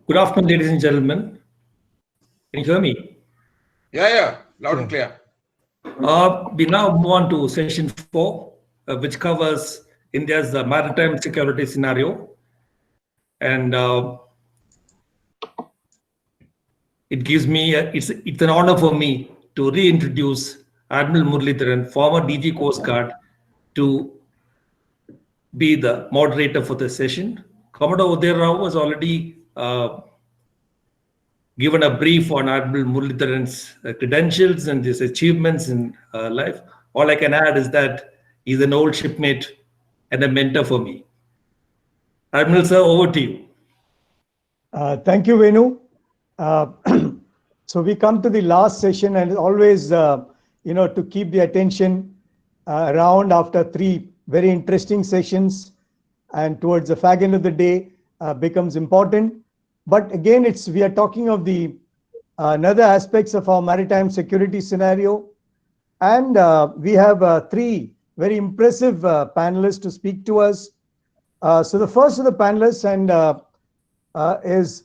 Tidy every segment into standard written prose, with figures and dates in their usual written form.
Good afternoon, ladies and gentlemen. Can you hear me? Yeah, loud and Yeah. clear. We now move on to session four, which covers India's maritime security scenario. And it's an honor for me to reintroduce Admiral Muralidharan, former DG Coast Guard, to be the moderator for the session. Commodore Uday Rao was already given a brief on Admiral Muralidharan's credentials and his achievements in life. All I can add is that he's an old shipmate and a mentor for me. Admiral sir, over to you. Thank you, Venu. Uh, so we come to the last session, and always, to keep the attention around after three very interesting sessions and towards the fag end of the day becomes important. But again, we are talking of the another aspects of our maritime security scenario, and we have three very impressive panelists to speak to us. So the first of the panelists is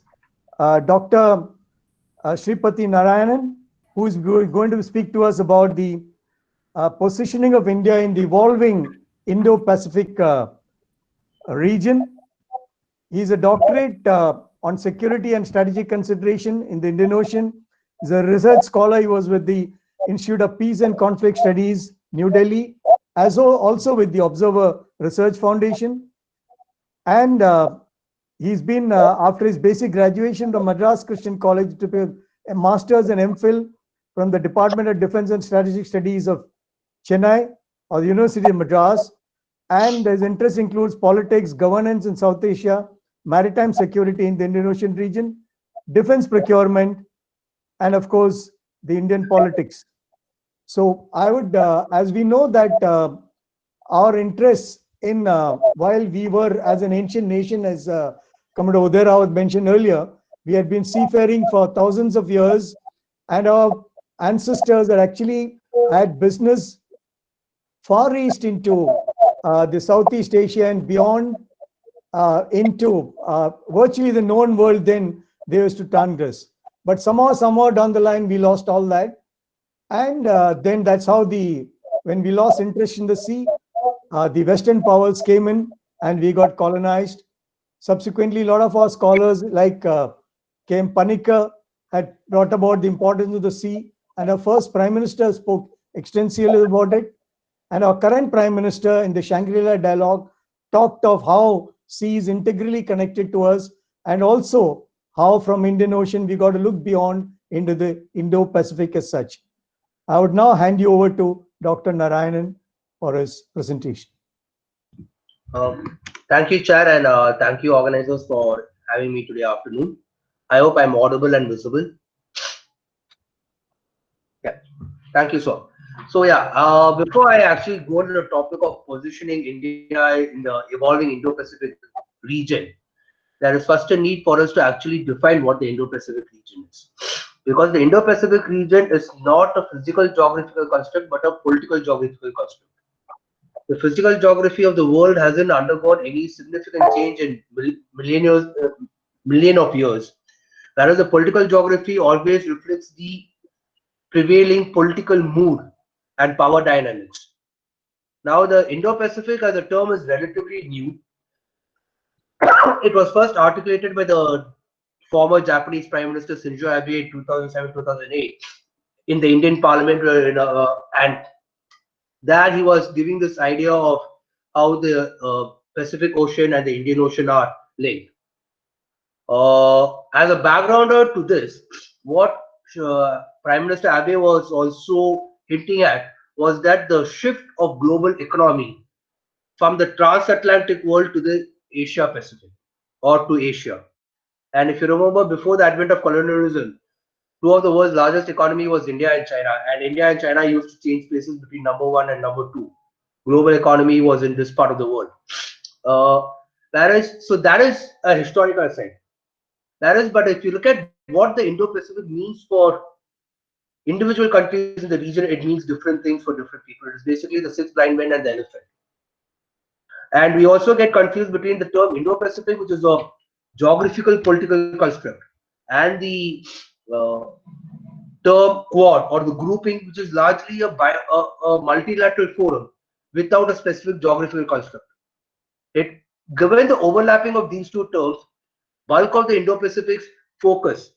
Dr. Shripati Narayanan, who is going to speak to us about the positioning of India in the evolving Indo-Pacific region. He is a doctorate on security and strategic consideration in the Indian Ocean. He's a research scholar. He was with the Institute of Peace and Conflict Studies, New Delhi, as also with the Observer Research Foundation. And he's been, after his basic graduation from Madras Christian College, to a master's and MPhil from the Department of Defense and Strategic Studies of Chennai or the University of Madras. And his interest includes politics, governance in South Asia, maritime security in the Indian Ocean region, defense procurement, and of course, the Indian politics. So I would, as we know that our interests in, while we were as an ancient nation, as Commodore Uday Rao mentioned earlier, we had been seafaring for thousands of years, and our ancestors had actually had business far east into the Southeast Asia and beyond into virtually the known world. Then they used to transgress. But somehow down the line, we lost all that. And then that's how when we lost interest in the sea, the Western powers came in and we got colonized. Subsequently, a lot of our scholars like K.M. Panikkar had brought about the importance of the sea, and our first Prime Minister spoke extensively about it. And our current Prime Minister in the Shangri-La Dialogue talked of how sea is integrally connected to us, and also how from Indian Ocean we got to look beyond into the Indo-Pacific as such. I would now hand you over to Dr. Narayanan for his presentation. Thank you, Chair, and thank you, organizers, for having me today afternoon. I hope I'm audible and visible. Yeah, thank you, sir. So yeah, before I actually go into the topic of positioning India in the evolving Indo-Pacific region, there is first a need for us to actually define what the Indo-Pacific region is. Because the Indo-Pacific region is not a physical geographical construct, but a political geographical construct. The physical geography of the world hasn't undergone any significant change in million of years. Whereas the political geography always reflects the prevailing political mood and power dynamics. Now, the Indo-Pacific as a term is relatively new. It was first articulated by the former Japanese Prime Minister Shinzo Abe in 2007-2008 in the Indian Parliament, and there he was giving this idea of how the Pacific Ocean and the Indian Ocean are linked. As a backgrounder to this, what Prime Minister Abe was also hinting at was that the shift of global economy from the transatlantic world to the Asia Pacific or to Asia. And if you remember, before the advent of colonialism, two of the world's largest economy was India and China, and India and China used to change places between number one and number two. Global economy was in this part of the world. That is a historical side. But if you look at what the Indo-Pacific means for individual countries in the region, it means different things for different people. It is basically the six blind men and the elephant. And we also get confused between the term Indo-Pacific, which is a geographical political construct and the term Quad or the grouping, which is largely a multilateral forum without a specific geographical construct. Given the overlapping of these two terms, bulk of the Indo-Pacific's focus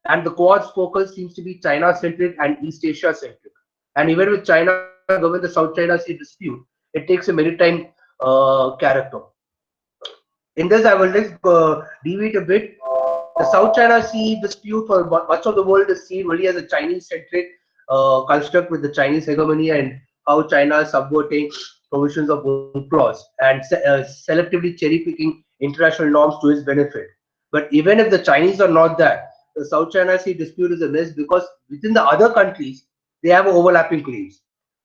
and the Quad's focus seems to be China-centric and East Asia-centric. And even with China, given the South China Sea dispute, it takes a maritime character. In this, I will just deviate a bit. The South China Sea dispute for much of the world is seen really as a Chinese-centric construct with the Chinese hegemony and how China is subverting provisions of UNCLOS and selectively cherry-picking international norms to its benefit. But even if the Chinese are not that, the South China Sea dispute is a mess because within the other countries, they have overlapping claims.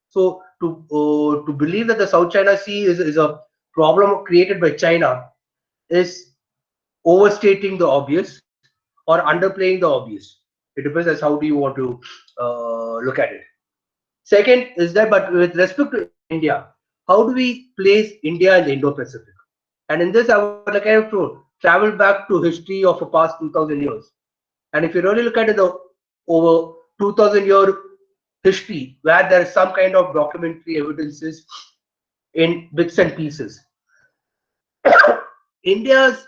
So to believe that the South China Sea is a problem created by China is overstating the obvious or underplaying the obvious. It depends as how do you want to look at it. Second is that, but with respect to India, how do we place India in the Indo-Pacific? And in this, I would like to travel back to history of the past 2,000 years. And if you really look at it, the over 2,000-year history, where there is some kind of documentary evidences in bits and pieces, India's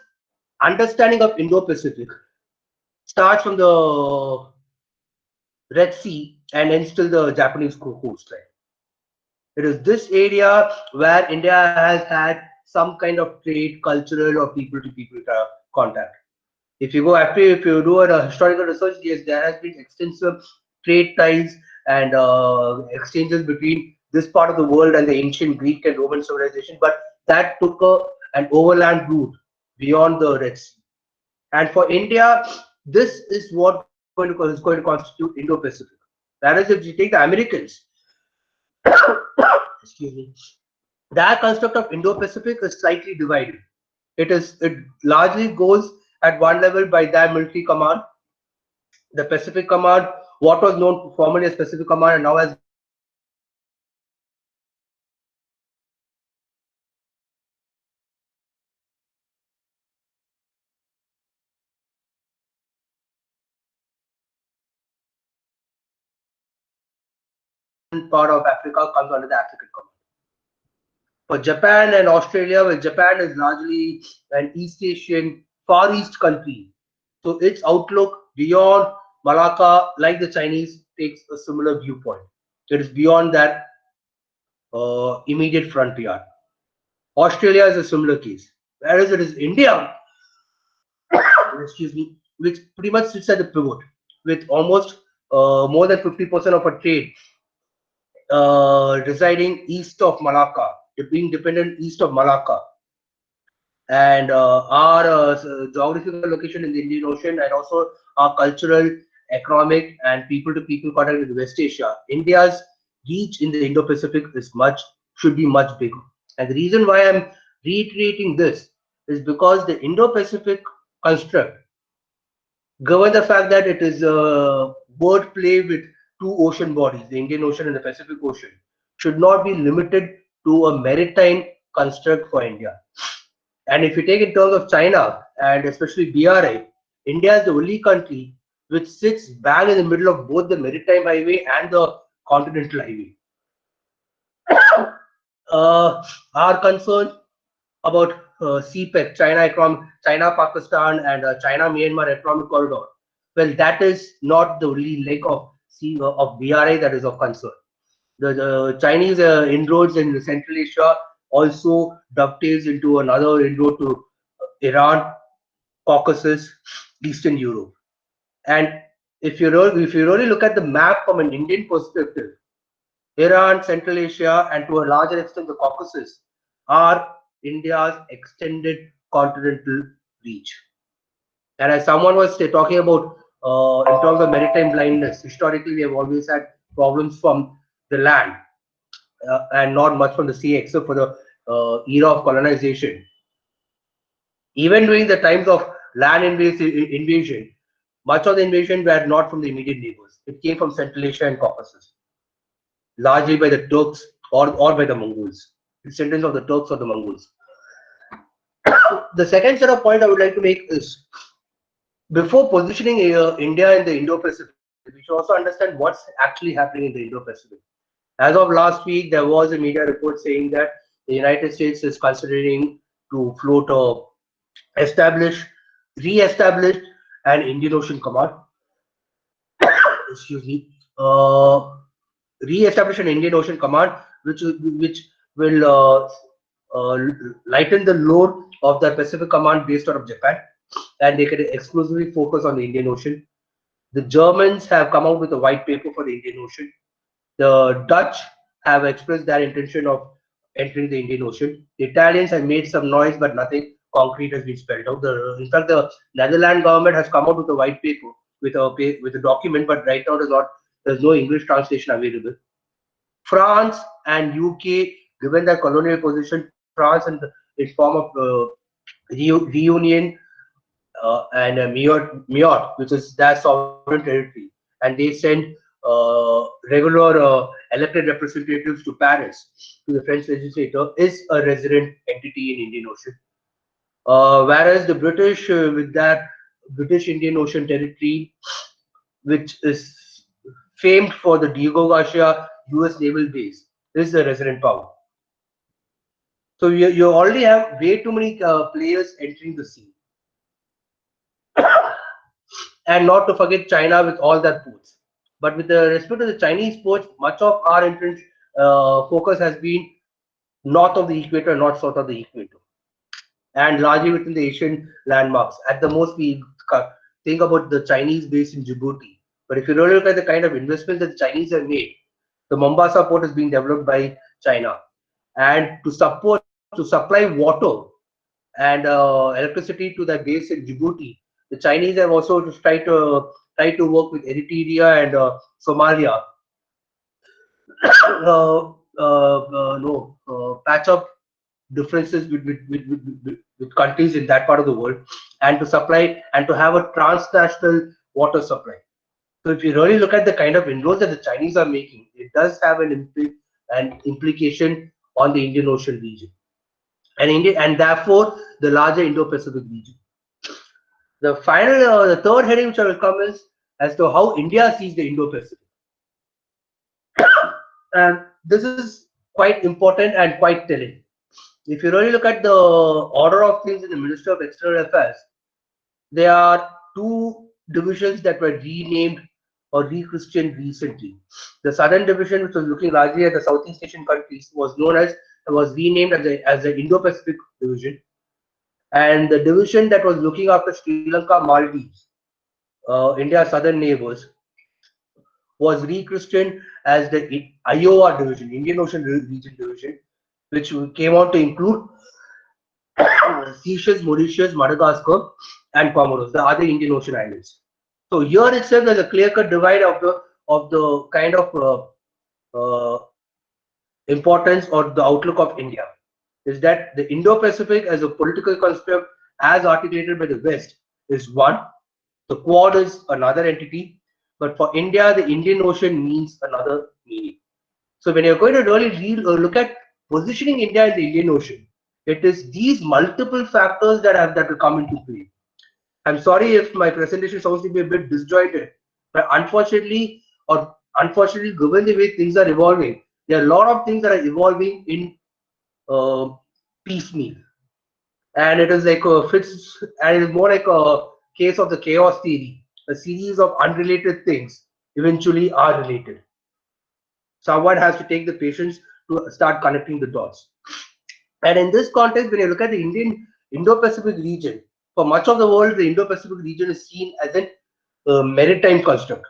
understanding of Indo-Pacific starts from the Red Sea and ends till the Japanese coastline. It is this area where India has had some kind of trade, cultural or people-to-people contact. If you do a historical research, yes, there has been extensive trade ties and exchanges between this part of the world and the ancient Greek and Roman civilization, but that took an overland route beyond the Red Sea. And for India, this is what is going to constitute Indo-Pacific. That is, if you take the Americans, excuse me, their construct of Indo-Pacific is slightly divided. It largely goes at one level by their military command, the Pacific Command, what was known formerly as Pacific Command and now as part of Africa comes under the African Command. For Japan and Australia, well, Japan is largely an East Asian, Far East country. So its outlook beyond Malacca, like the Chinese, takes a similar viewpoint. It is beyond that immediate frontier. Australia is a similar case. Whereas it is India, excuse me, which pretty much sits at the pivot with almost more than 50% of our trade residing east of Malacca, being dependent east of Malacca. And our geographical location in the Indian Ocean and also our cultural, economic and people-to-people contact with West Asia, India's reach in the Indo-Pacific should be much bigger. And the reason why I'm reiterating this is because the Indo-Pacific construct, given the fact that it is a word play with two ocean bodies, the Indian Ocean and the Pacific Ocean, should not be limited to a maritime construct for India. And if you take in terms of China and especially BRI, India is the only country which sits bang in the middle of both the maritime highway and the continental highway. Our concern about CPEC, China-Pakistan and China-Myanmar Economic Corridor, well, that is not the only leg of BRI that is of concern. The Chinese inroads in Central Asia also dovetails into another inroad to Iran, Caucasus, Eastern Europe. And if you really look at the map from an Indian perspective, Iran, Central Asia, and to a larger extent the Caucasus are India's extended continental reach. And as someone was talking about in terms of maritime blindness, historically we have always had problems from the land and not much from the sea, except for the era of colonization. Even during the times of land invasion, much of the invasion were not from the immediate neighbors. It came from Central Asia and Caucasus, largely by the Turks or by the Mongols, descendants of the Turks or the Mongols. The second set of points I would like to make is, before positioning India in the Indo-Pacific, we should also understand what's actually happening in the Indo-Pacific. As of last week, there was a media report saying that the United States is considering to float re-establish an Indian Ocean Command. Excuse me. Re-establish an Indian Ocean Command, which will lighten the load of the Pacific Command based out of Japan, and they can exclusively focus on the Indian Ocean. The Germans have come out with a white paper for the Indian Ocean. The Dutch have expressed their intention of entering the Indian Ocean. The Italians have made some noise, but nothing concrete has been spelled out. In fact, the Netherlands government has come out with a white paper with a document, but right now there's no English translation available. France and UK, given their colonial position, France in form of reunion and Mayotte, which is their sovereign territory, and they send regular elected representatives to Paris, to the French legislature, is a resident entity in Indian Ocean. Whereas the British, with that British Indian Ocean Territory, which is famed for the Diego Garcia US Naval Base, is the resident power. So you already have way too many players entering the sea. And not to forget China with all their ports. But with the respect to the Chinese ports, much of our entrance focus has been north of the equator, not south of the equator, and largely within the Asian landmarks. At the most, we think about the Chinese base in Djibouti. But if you really look at the kind of investments that the Chinese have made, the Mombasa port is being developed by China, and to supply water and electricity to that base in Djibouti, the Chinese have also tried to work with Eritrea and Somalia, patch up differences with countries in that part of the world, and to supply and to have a transnational water supply. So if you really look at the kind of inroads that the Chinese are making, it does have an implication on the Indian Ocean region, and therefore the larger Indo-Pacific region. The third heading which I will come is as to how India sees the Indo-Pacific. And this is quite important and quite telling. If you really look at the order of things in the Ministry of External Affairs, there are two divisions that were renamed or rechristened recently. The Southern Division, which was looking largely at the Southeast Asian countries, was renamed as the Indo-Pacific Division. And the division that was looking after Sri Lanka, Maldives, India's southern neighbors, was rechristened as the IOR Division, Indian Ocean Region Division, which came out to include Seychelles, Mauritius, Madagascar, and Comoros, the other Indian Ocean islands. So here itself, there's a clear-cut divide of the kind of importance or the outlook of India. Is that the Indo-Pacific as a political construct, as articulated by the West, is one. The Quad is another entity, but for India, the Indian Ocean means another meaning. So when you're going to really look at positioning India in the Indian Ocean, it is these multiple factors that will come into play. I'm sorry if my presentation sounds to be a bit disjointed, but unfortunately, given the way things are evolving, there are a lot of things that are evolving in piecemeal, and it is like it is more like a case of the chaos theory. A series of unrelated things eventually are related. Someone has to take the patience to start connecting the dots. And in this context, when you look at the Indo-Pacific region, for much of the world, the Indo-Pacific region is seen as a maritime construct,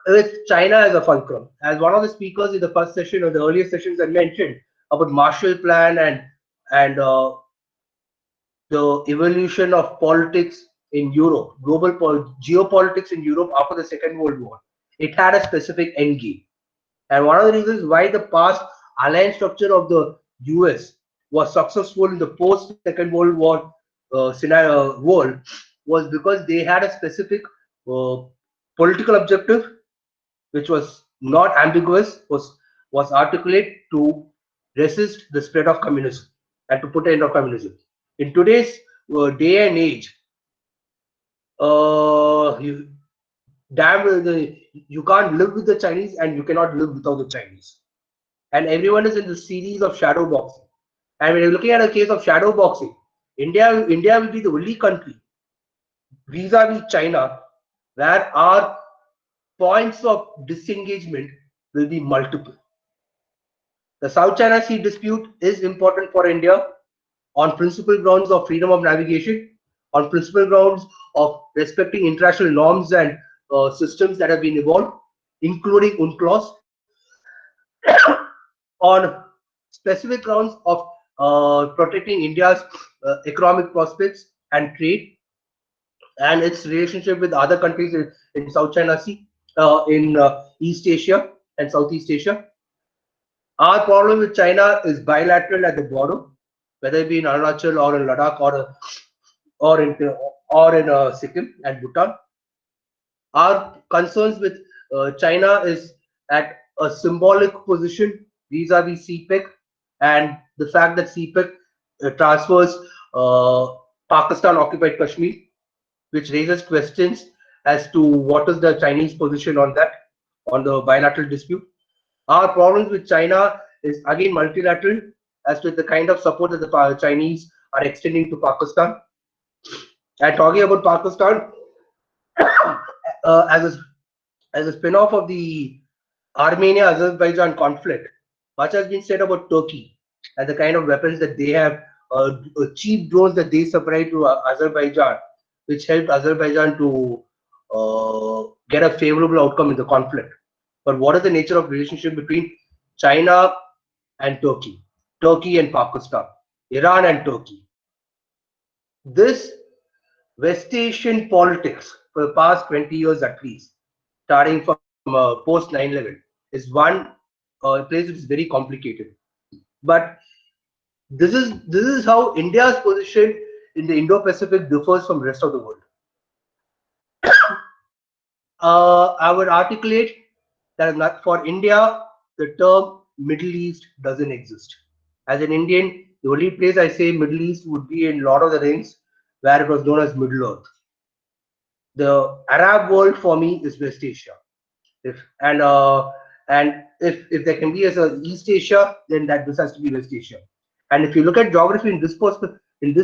with China as a fulcrum. As one of the speakers in the first session or the earlier sessions I mentioned about Marshall Plan and the evolution of politics in Europe, global geopolitics in Europe after the Second World War, it had a specific end game. And one of the reasons why the past alliance structure of the US was successful in the post-Second World War world was because they had a specific political objective, which was not ambiguous, was articulate to resist the spread of communism and to put an end of communism. In today's day and age, you you can't live with the Chinese and you cannot live without the Chinese. And everyone is in the series of shadow boxing. And when you're looking at a case of shadow boxing, India will be the only country vis-a-vis China where our points of disengagement will be multiple. The South China Sea dispute is important for India on principal grounds of freedom of navigation, on principal grounds of respecting international norms and systems that have been evolved, including UNCLOS, on specific grounds of protecting India's economic prospects and trade and its relationship with other countries in South China Sea, in East Asia and Southeast Asia. Our problem with China is bilateral at the border, whether it be in Arunachal or in Ladakh or in Sikkim and Bhutan. Our concerns with China is at a symbolic position vis-a-vis CPEC, and the fact that CPEC transfers Pakistan-occupied Kashmir, which raises questions as to what is the Chinese position on that, on the bilateral dispute. Our problems with China is again multilateral as to the kind of support that the Chinese are extending to Pakistan. And talking about Pakistan, as a spin-off of the Armenia-Azerbaijan conflict, much has been said about Turkey and the kind of weapons that they have, cheap drones that they supply to Azerbaijan, which helped Azerbaijan to get a favorable outcome in the conflict. But what is the nature of relationship between China and Turkey, Turkey and Pakistan, Iran and Turkey? This West Asian politics for the past 20 years at least, starting from post 9/11, is one place which is very complicated. But this is how India's position in the Indo-Pacific differs from the rest of the world. I would articulate that for India, the term Middle East doesn't exist. As an Indian, the only place I say Middle East would be in Lord of the Rings, where it was known as Middle Earth. The Arab world for me is West Asia. If there can be as a East Asia, then this has to be West Asia. And if you look at geography in this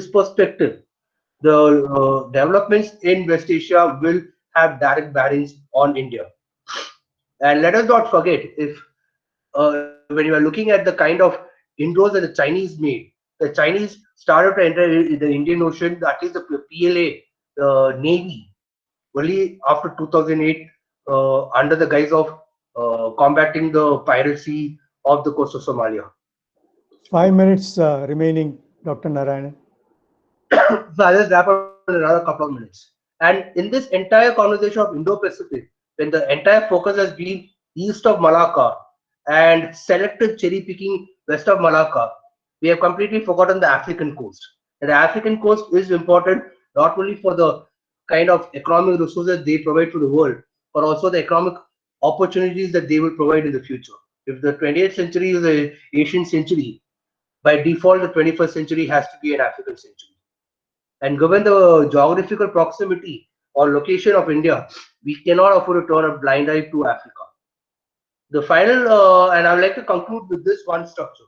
perspective, the developments in West Asia will have direct bearings on India. And let us not forget, if when you are looking at the kind of inroads that the Chinese made, the Chinese started to enter the Indian Ocean, at least the PLA Navy, only after 2008, under the guise of combating the piracy of the coast of Somalia. 5 minutes remaining, Dr. Narayanan. So I'll just wrap up in another couple of minutes. And in this entire conversation of Indo-Pacific, when the entire focus has been east of Malacca and selective cherry picking west of Malacca, we have completely forgotten the African coast. And the African coast is important not only for the kind of economic resources they provide to the world, but also the economic opportunities that they will provide in the future. If the 20th century is an Asian century, by default, the 21st century has to be an African century. And given the geographical proximity or location of India, we cannot afford to turn a blind eye to Africa. The final, and I would like to conclude with this one structure.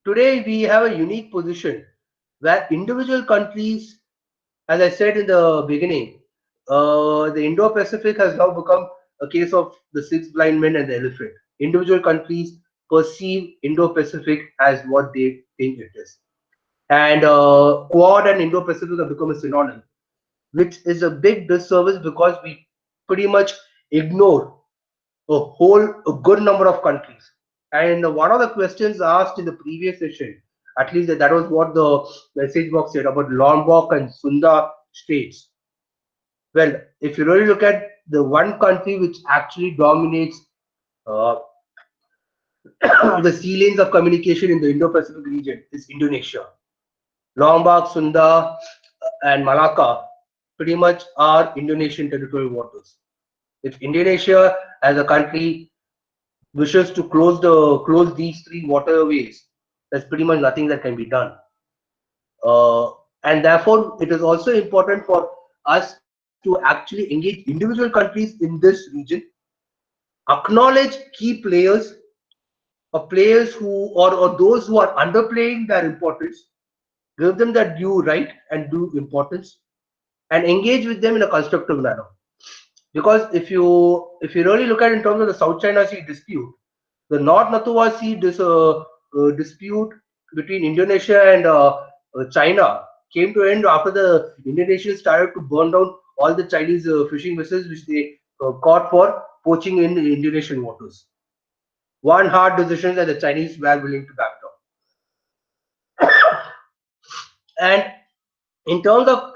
Today, we have a unique position where individual countries, as I said in the beginning, the Indo-Pacific has now become a case of the six blind men and the elephant. Individual countries perceive Indo-Pacific as what they think it is. And Quad and Indo-Pacific have become a synonym, which is a big disservice because we pretty much ignore a good number of countries. And one of the questions asked in the previous session, at least that was what the message box said about Lombok and Sunda states. Well, if you really look at the one country which actually dominates the sea lanes of communication in the Indo-Pacific region is Indonesia. Lombok, Sunda, and Malacca pretty much are Indonesian territorial waters. If Indonesia as a country wishes to close these three waterways, there's pretty much nothing that can be done. And therefore, it is also important for us to actually engage individual countries in this region, acknowledge key players, or players or those who are underplaying their importance, give them their due right and due importance, and engage with them in a constructive manner. Because if you really look at it in terms of the South China Sea dispute, the North Nathuwa Sea dispute between Indonesia and China came to an end after the Indonesians started to burn down all the Chinese fishing vessels which they caught for poaching in Indonesian waters. One hard decision that the Chinese were willing to back down. And in terms of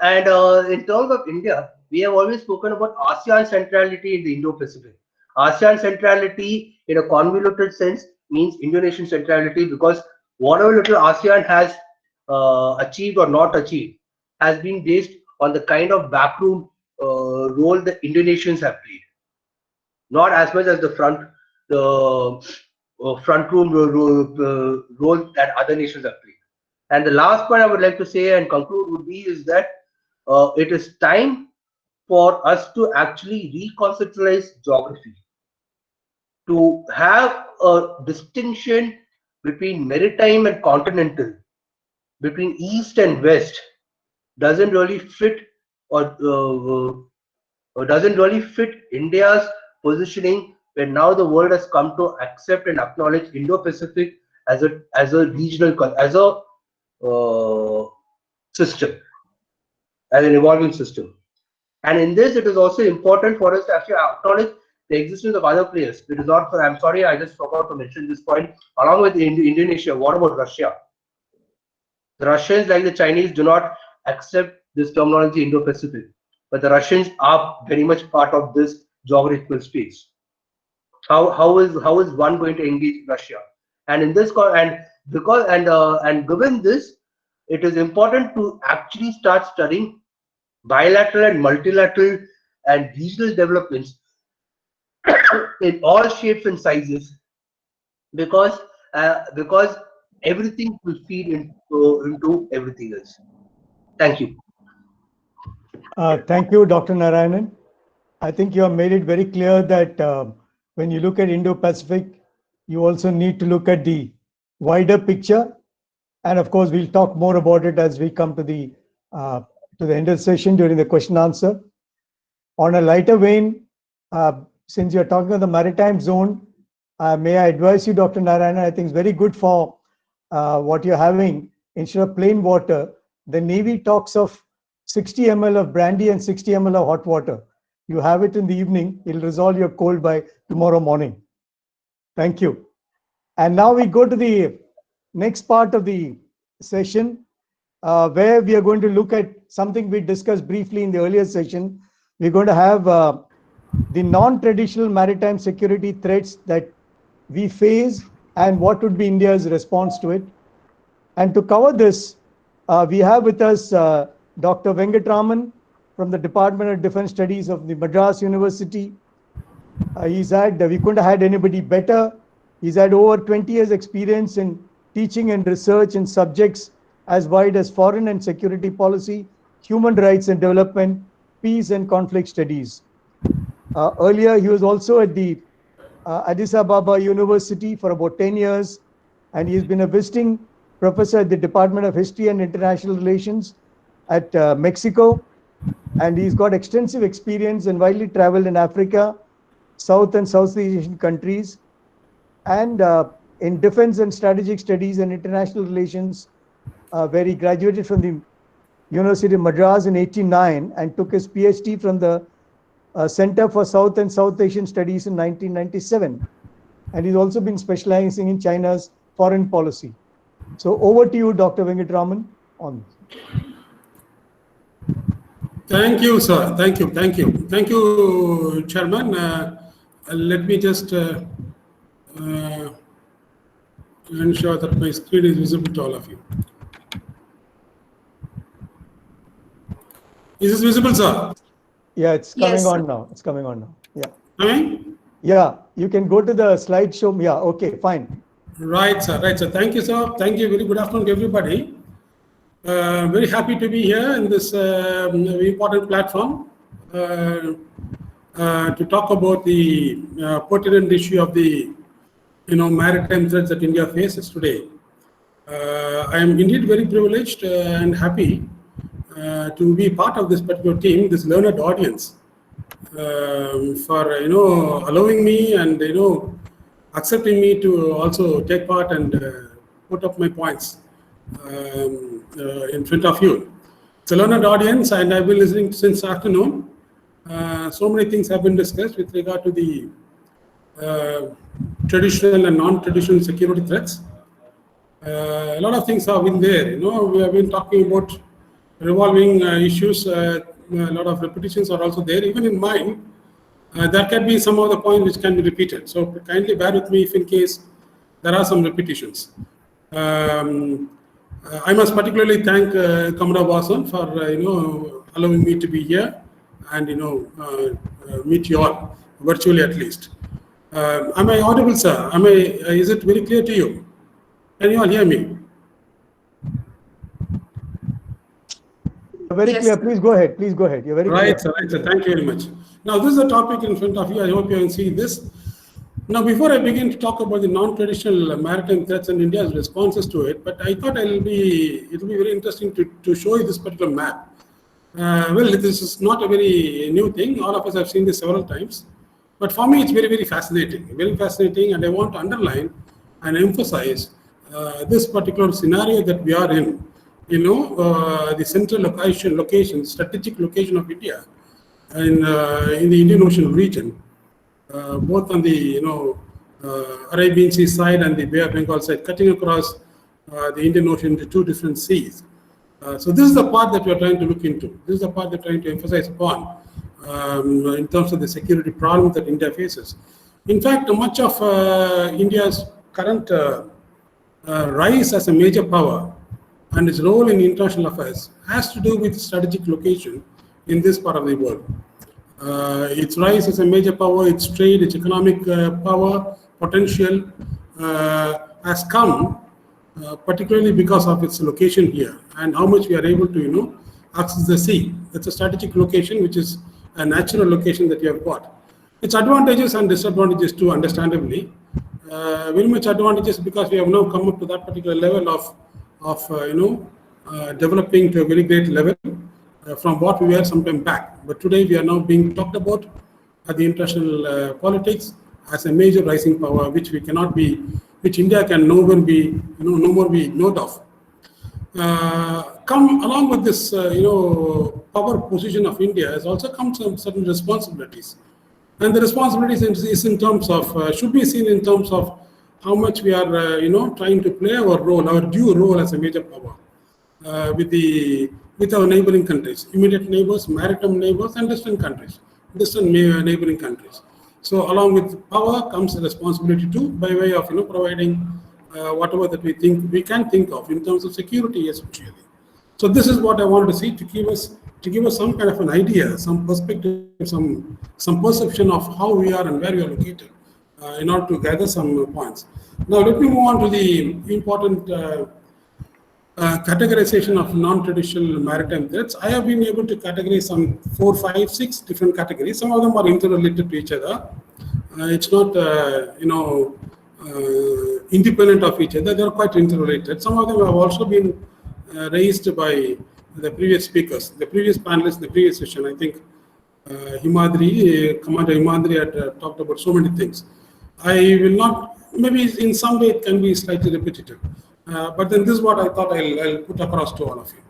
India, we have always spoken about ASEAN centrality in the Indo-Pacific. ASEAN centrality, in a convoluted sense, means Indonesian centrality, because whatever little ASEAN has achieved or not achieved has been based on the kind of backroom role the Indonesians have played, not as much as the front room role that other nations have played. And the last point I would like to say and conclude would be is that it is time for us to actually reconceptualize geography, to have a distinction between maritime and continental, between east and west, doesn't really fit or doesn't really fit India's positioning, where now the world has come to accept and acknowledge Indo-Pacific as a regional system, as an evolving system. And in this, it is also important for us to actually acknowledge the existence of other players. It is not. I'm sorry, I just forgot to mention this point. Along with Indonesia, what about Russia? The Russians, like the Chinese, do not accept this terminology Indo-Pacific, but the Russians are very much part of this geographical space. How is one going to engage Russia? And in this and given this, it is important to actually start studying bilateral and multilateral and regional developments in all shapes and sizes, because everything will feed into everything else. Thank you. Thank you, Dr. Narayanan. I think you have made it very clear that when you look at Indo-Pacific, you also need to look at the wider picture. And of course, we'll talk more about it as we come to the end of the session during the question answer. On a lighter vein, since you're talking of the maritime zone, may I advise you, Dr. Narayanan, I think it's very good for what you're having. Instead of plain water, the Navy talks of 60 ml of brandy and 60 ml of hot water. You have it in the evening, it'll resolve your cold by tomorrow morning. Thank you. And now we go to the next part of the session, where we are going to look at something we discussed briefly in the earlier session. We're going to have the non-traditional maritime security threats that we face and what would be India's response to it. And to cover this, we have with us Dr. Venkatraman from the Department of Defense Studies of the Madras University. We couldn't have had anybody better. He's had over 20 years experience in teaching and research in subjects as wide as foreign and security policy, human rights and development, peace and conflict studies. Earlier, he was also at the Addis Ababa University for about 10 years, and he's been a visiting professor at the Department of History and International Relations at Mexico, and he's got extensive experience and widely traveled in Africa, South and Southeast Asian countries, and in defense and strategic studies and international relations, where he graduated from the University of Madras in 1989 and took his PhD from the Center for South and South Asian Studies in 1997. And he's also been specializing in China's foreign policy. So over to you, Dr. Venkatraman, on this. Thank you, sir. Thank you. Thank you. Thank you, Chairman. Let me just ensure that my screen is visible to all of you. Is this visible, sir? Yeah, it's coming Yes. on now. It's coming on now. Yeah. Coming? Yeah, you can go to the slideshow. Yeah, okay, fine. Right, sir. Right, sir. Thank you, sir. Thank you. Very good afternoon to everybody. Very happy to be here in this very important platform to talk about the pertinent issue of the maritime threats that India faces today. I am indeed very privileged and happy to be part of this particular team, this learned audience, for allowing me and accepting me to also take part and put up my points in front of you. It's a learned audience, and I've been listening since afternoon. So many things have been discussed with regard to the traditional and non-traditional security threats. A lot of things have been there. We have been talking about revolving issues. A lot of repetitions are also there. Even in mine, there can be some of the points which can be repeated. So kindly bear with me if in case there are some repetitions. I must particularly thank Kamra Vasan for allowing me to be here and meet you all virtually at least. Am I audible, sir? Is it very clear to you? Can you all hear me? Very clear. Please go ahead. Please go ahead. You're very Right, clear. sir. Right, sir. Thank you very much. Now, this is a topic in front of you. I hope you can see this. Now, before I begin to talk about the non-traditional maritime threats and India's responses to it, but I thought it'll be very interesting to show you this particular map. Well, this is not a very new thing. All of us have seen this several times. But for me, it's very, very fascinating. Very fascinating, and I want to underline and emphasize this particular scenario that we are in. The central location, strategic location of India in the Indian Ocean region, both on the Arabian Sea side and the Bay of Bengal side, cutting across the Indian Ocean into two different seas. So this is the part that we are trying to look into. This is the part that we are trying to emphasize upon in terms of the security problem that India faces. In fact, much of India's current rise as a major power and its role in international affairs has to do with strategic location in this part of the world. Its rise as a major power, its trade, its economic power, potential has come particularly because of its location here and how much we are able to access the sea. It's a strategic location, which is a natural location that we have got. Its advantages and disadvantages too, understandably. Very much advantages because we have now come up to that particular level of developing to a very great level from what we were some time back. But today we are now being talked about at the international politics as a major rising power, which India can no more be ignored of. Come along with this, power position of India has also come some certain responsibilities, and the responsibilities is in terms of should be seen in terms of how much we are, trying to play our role, our due role as a major power with our neighboring countries, immediate neighbors, maritime neighbors, and distant neighboring countries. So, along with power comes the responsibility too, by way of providing whatever that we can think of in terms of security, essentially. So, this is what I wanted to see to give us some kind of an idea, some perspective, some perception of how we are and where we are located, in order to gather some points. Now, let me move on to the important categorization of non-traditional maritime threats. I have been able to categorize some 4, 5, 6 different categories. Some of them are interrelated to each other. It's not, independent of each other. They are quite interrelated. Some of them have also been raised by the previous speakers, the previous panelists, the previous session. I think Commander Himadri had talked about so many things. I will not, maybe in some way it can be slightly repetitive. But then this is what I thought I'll put across to all of you.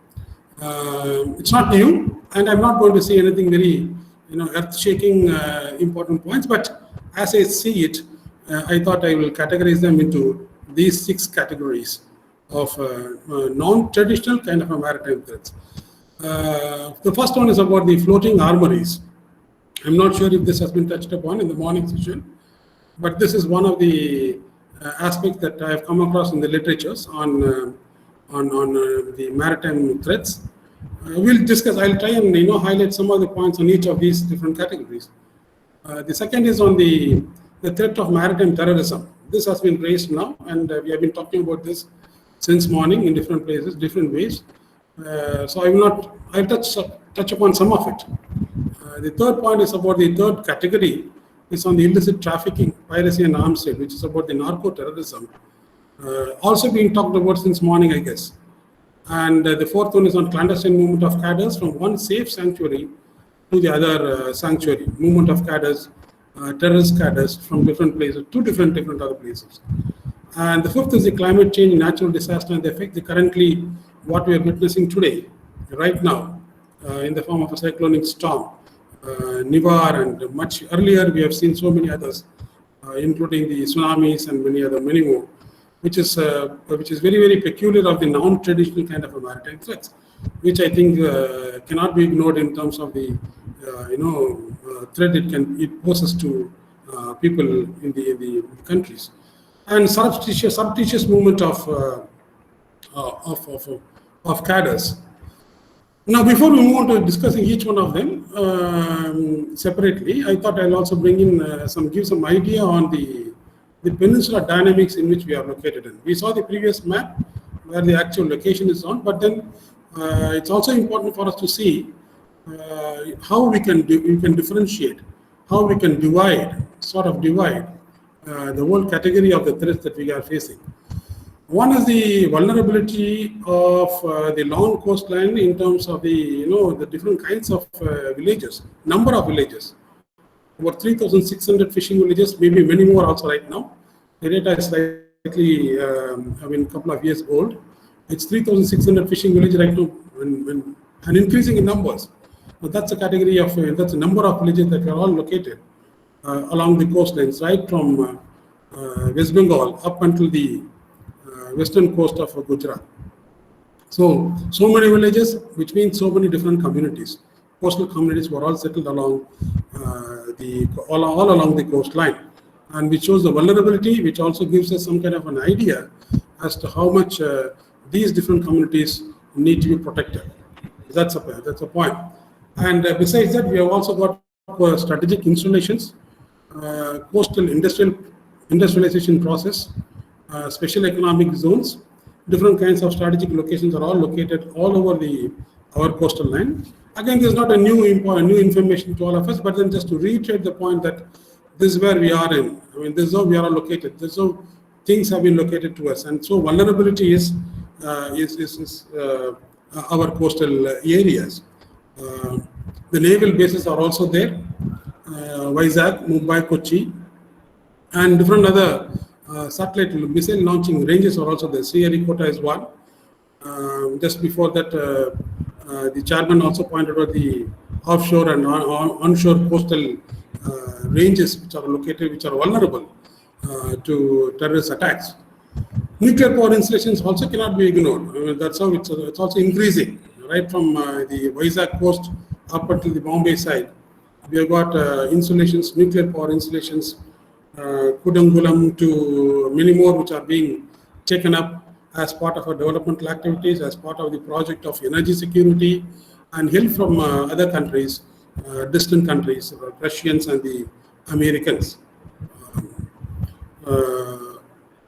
It's not new, and I'm not going to say anything very, earth-shaking important points. But as I see it, I thought I will categorize them into these 6 categories of non-traditional kind of maritime threats. The first one is about the floating armories. I'm not sure if this has been touched upon in the morning session, but this is one of the aspects that I have come across in the literatures on the maritime threats. We'll discuss. I'll try and highlight some of the points on each of these different categories. The second is on the the threat of maritime terrorism. This has been raised now, and we have been talking about this since morning in different places, different ways. So I'll touch upon some of it. The third point is about the third category. It's on the illicit trafficking, piracy and arms trade, which is about the narco-terrorism. Also being talked about since morning, I guess. And the fourth one is on clandestine movement of cadres from one safe sanctuary to the other sanctuary. Movement of cadres, terrorist cadres from different places to different other places. And the fifth is the climate change, natural disaster, and the effect. Currently, what we are witnessing today, right now, in the form of a cyclonic storm, Nivar, and much earlier we have seen so many others, including the tsunamis and many more, which is very, very peculiar of the non-traditional kind of a maritime threats, which I think cannot be ignored in terms of the threat it poses to people in the countries, and surreptitious movement of cadres. Now, before we move on to discussing each one of them separately, I thought I'll also bring in give some idea on the peninsular dynamics in which we are located in. We saw the previous map where the actual location is on, but then it's also important for us to see how we can differentiate, how we can divide the whole category of the threats that we are facing. One is the vulnerability of the long coastline in terms of the different kinds of villages, number of villages. About 3,600 fishing villages, maybe many more also right now. The data is slightly, a couple of years old. It's 3,600 fishing villages right now, and increasing in numbers. So that's a category of, that's a number of villages that are all located along the coastlines, right from West Bengal up until the western coast of Gujarat. So many villages, which means so many different communities. Coastal communities were all settled along all along the coastline, and which shows the vulnerability, which also gives us some kind of an idea as to how much these different communities need to be protected. That's a point. And besides that, we have also got strategic installations, coastal industrialization process, special economic zones, different kinds of strategic locations are all located all over our coastal line. Again, there's not a new information to all of us, but then just to reiterate the point that this is where we are in. This is how we are located. This is how things have been located to us, and so vulnerability is our coastal areas. The naval bases are also there. Vizag, Mumbai, Kochi, and different other satellite missile launching ranges are also there. Sriharikota is one. Just before that, the chairman also pointed out the offshore and onshore coastal ranges which are located, which are vulnerable to terrorist attacks. Nuclear power installations also cannot be ignored. That's how it's also increasing, right from the Vizag coast up until the Bombay side. We have got installations, nuclear power installations, Kudangulam to many more, which are being taken up as part of our developmental activities, as part of the project of energy security, and help from other countries, distant countries, Russians and the Americans.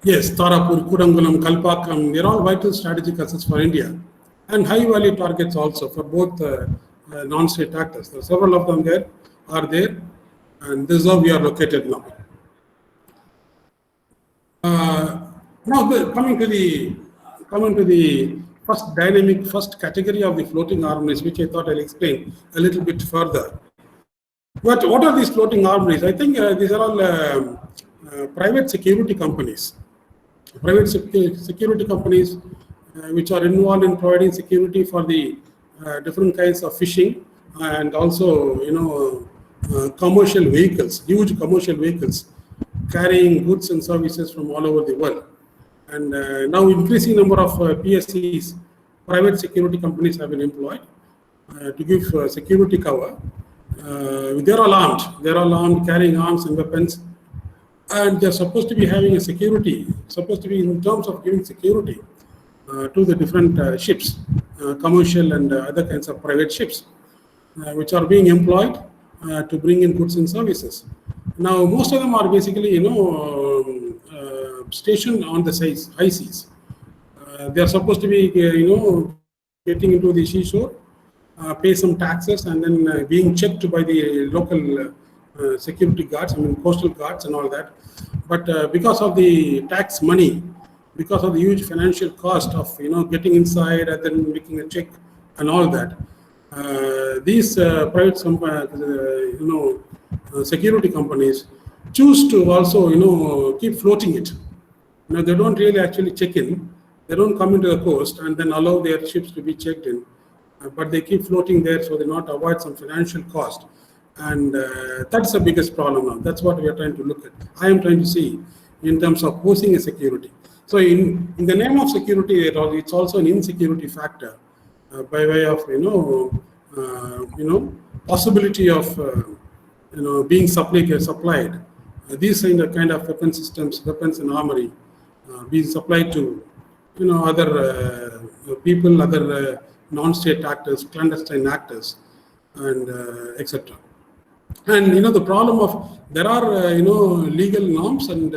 Yes, Tarapur, Kudangulam, Kalpakam, they're all vital strategic assets for India, and high-value targets also for both non-state actors. There are several of them there, and this is how we are located now. Now, coming to the first category of the floating armories, which I thought I'll explain a little bit further. But what are these floating armories? I think these are all private security companies. Private security companies which are involved in providing security for the different kinds of fishing, and also commercial vehicles, huge commercial vehicles carrying goods and services from all over the world. And now increasing number of PSCs, private security companies, have been employed to give security cover. They're all armed, carrying arms and weapons, and they're supposed to be having a security, supposed to be in terms of giving security to the different ships, commercial and other kinds of private ships, which are being employed to bring in goods and services. Now, most of them are basically, stationed on the high seas. They are supposed to be, getting into the seashore, pay some taxes, and then being checked by the local security guards, coastal guards and all that. But because of the tax money, because of the huge financial cost of, getting inside and then making a check and all that, these private, security companies choose to also, keep floating it. They don't really actually check in. They don't come into the coast and then allow their ships to be checked in, but they keep floating there so they not avoid some financial cost. And that's the biggest problem now. That's what we are trying to look at. I am trying to see in terms of posing a security. So in the name of security, it's also an insecurity factor by way of, possibility of, being supplied. These kind of weapon systems, weapons and armory being supplied to, other people, other non-state actors, clandestine actors, and etc. And the problem of there are legal norms and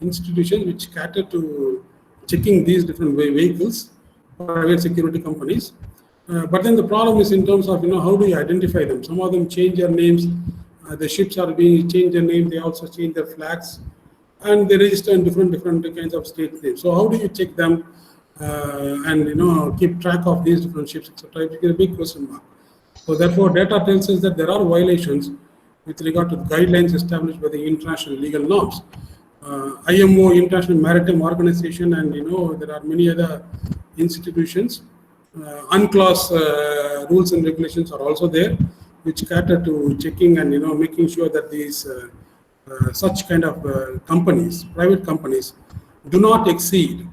institutions which cater to checking these different vehicles, private security companies. But then the problem is in terms of how do you identify them? Some of them change their names. The ships are being changed their name. They also change their flags, and they register in different kinds of state names. So how do you check them and keep track of these different ships, etc.? It's a big question mark. So therefore, data tells us that there are violations with regard to the guidelines established by the international legal norms. IMO, International Maritime Organization, and there are many other institutions. UNCLOS rules and regulations are also there, which cater to checking and making sure that these such kind of companies, private companies, do not exceed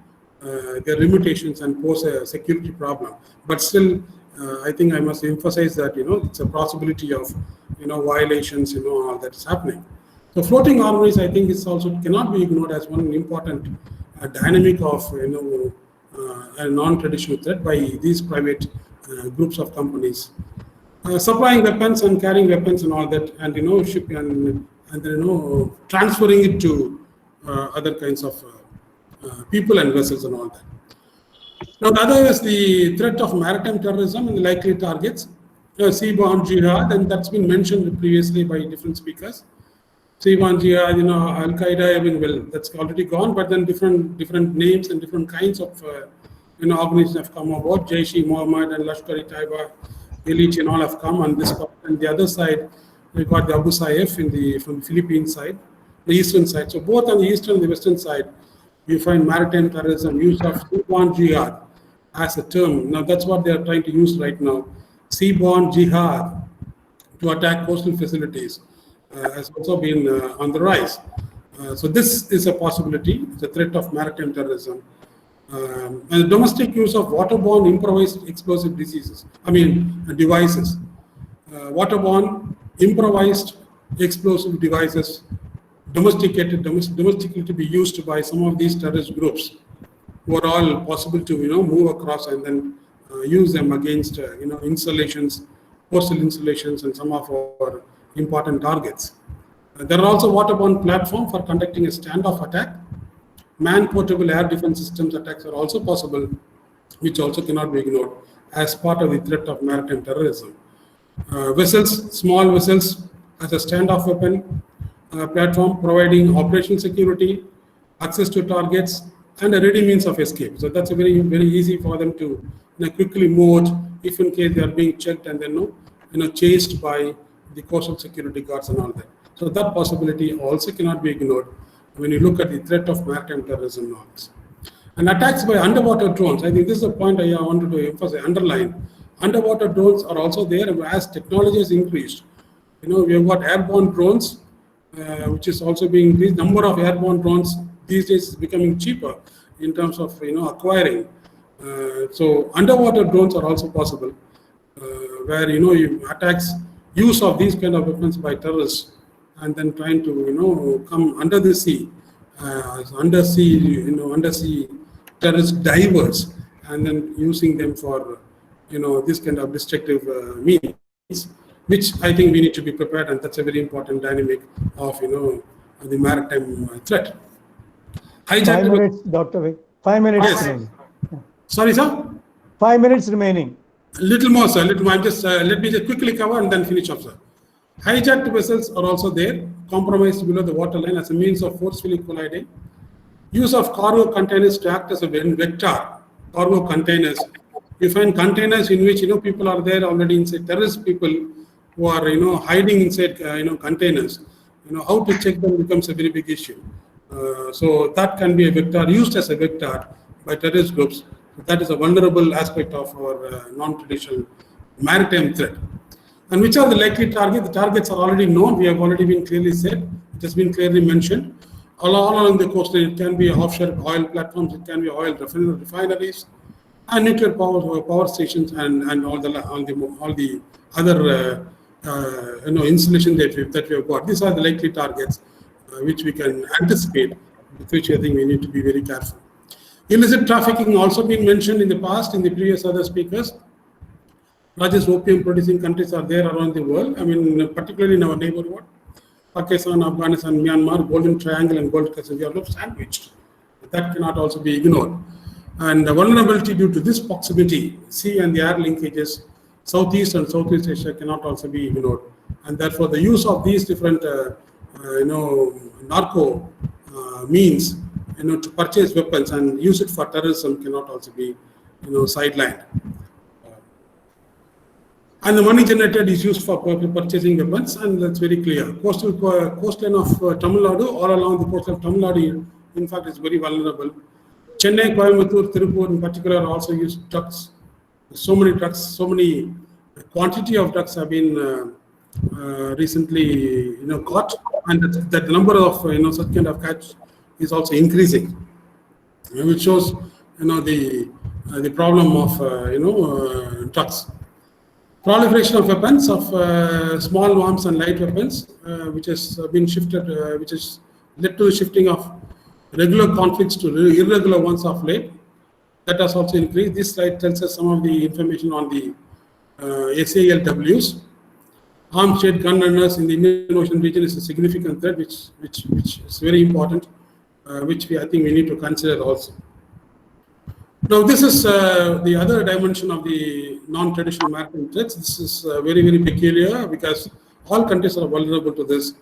their limitations and pose a security problem. But still, I think I must emphasize that it's a possibility of violations, all that is happening. So floating armories, I think, is also cannot be ignored as one important dynamic of a non-traditional threat by these private groups of companies supplying weapons and carrying weapons and all that, and shipping and then transferring it to other kinds of people and vessels and all that. Now, the other is the threat of maritime terrorism and the likely targets, seaborne jihad, and that's been mentioned previously by different speakers. Seaborne jihad, Al Qaeda, well, that's already gone, but then different names and different kinds of organizations have come about. Jaish-e-Mohammed and Lashkar-e-Taiba, elite and all have come on this part. And the other side, we got the Abu Sayyaf from the Philippine side, the eastern side. So both on the eastern and the western side, you find maritime terrorism, use of seaborne jihad as a term. Now that's what they are trying to use right now. Seaborne jihad to attack coastal facilities has also been on the rise. So this is a possibility, the threat of maritime terrorism. And domestic use of waterborne improvised explosive devices. Waterborne improvised explosive devices domestically to be used by some of these terrorist groups who are all possible to move across and then use them against installations, coastal installations, and some of our important targets. There are also waterborne platforms for conducting a standoff attack. Man-portable air defense systems attacks are also possible, which also cannot be ignored as part of the threat of maritime terrorism. Vessels, small vessels as a standoff weapon platform, providing operational security, access to targets, and a ready means of escape. So that's a very, very easy for them to quickly move if in case they are being checked and then chased by the coastal security guards and all that. So that possibility also cannot be ignored when you look at the threat of maritime terrorism norms. And attacks by underwater drones, I think this is a point I wanted to emphasize, underline. Underwater drones are also there as technology has increased. We have got airborne drones, which is also being increased. Number of airborne drones these days is becoming cheaper in terms of acquiring. So underwater drones are also possible, where attacks, use of these kind of weapons by terrorists, and then trying to come under the sea, undersea terrorist divers, and then using them for this kind of destructive means. which I think we need to be prepared, and that's a very important dynamic of the maritime threat. 5 minutes, Dr. Venu. 5 minutes Yes. remaining. Sorry, sir. 5 minutes remaining. A little more, sir. I'm just let me just quickly cover and then finish up, sir. Hijacked vessels are also there, compromised below the waterline as a means of forcefully colliding. Use of cargo containers to act as a vector. Cargo containers. You find containers in which people are there already inside. Terrorist people who are hiding inside containers. How to check them becomes a very big issue. So that can be a vector, used as a vector by terrorist groups. That is a vulnerable aspect of our non-traditional maritime threat. And which are the likely targets? The targets are already known. We have already been clearly said. It has been clearly mentioned. All along the coastline, it can be offshore oil platforms, it can be oil refineries, and nuclear power stations, and all the other installations that we have got. These are the likely targets which we can anticipate, with which I think we need to be very careful. Illicit trafficking also been mentioned in the past in the previous other speakers. Largest opium producing countries are there around the world. I mean, particularly in our neighborhood, Pakistan, Afghanistan, Myanmar, Golden Triangle and Gold Coast, we are sandwiched. That cannot also be ignored. And the vulnerability due to this proximity, sea and the air linkages, Southeast and Southeast Asia cannot also be ignored. And therefore, the use of these different, narco means, to purchase weapons and use it for terrorism cannot also be, sidelined. And the money generated is used for purchasing weapons, and that's very clear. Coastline of Tamil Nadu, all along the coast of Tamil Nadu, in fact, is very vulnerable. Chennai, Coimbatore, Tirupur in particular also use trucks. So many trucks, so many quantity of trucks have been recently, caught, and that the number of such kind of catch is also increasing, which shows the problem of trucks. Proliferation of weapons, of small arms and light weapons, which has been shifted, which has led to the shifting of regular conflicts to irregular ones of late. That has also increased. This slide tells us some of the information on the SALWs. Armed state gun runners in the Indian Ocean region is a significant threat, which is very important, which I think we need to consider also. Now, this is the other dimension of the non-traditional maritime threats. This is very, very peculiar because all countries are vulnerable to this.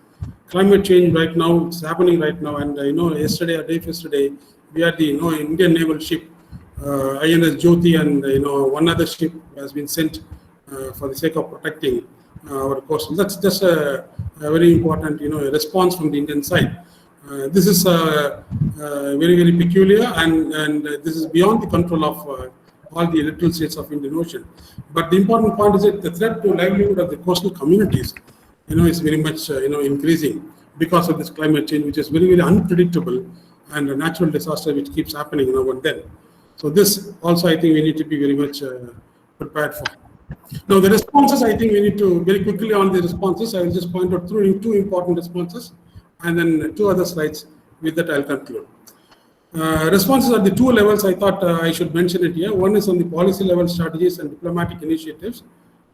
Climate change right now, it's happening right now. And yesterday or day yesterday, we had the Indian naval ship, INS Jyoti, and one other ship has been sent for the sake of protecting our coast. That's just a very important response from the Indian side. This is very, very peculiar, and this is beyond the control of all the littoral states of Indian Ocean. But the important point is that the threat to livelihood of the coastal communities, is very much increasing because of this climate change, which is very, very unpredictable, and a natural disaster which keeps happening now and then. So this also, I think we need to be very much prepared for. Now, the responses, I think we need to very quickly on the responses. I will just point out two important responses, and then two other slides. With that, I'll conclude. Responses at the two levels, I thought I should mention it here. One is on the policy level strategies and diplomatic initiatives,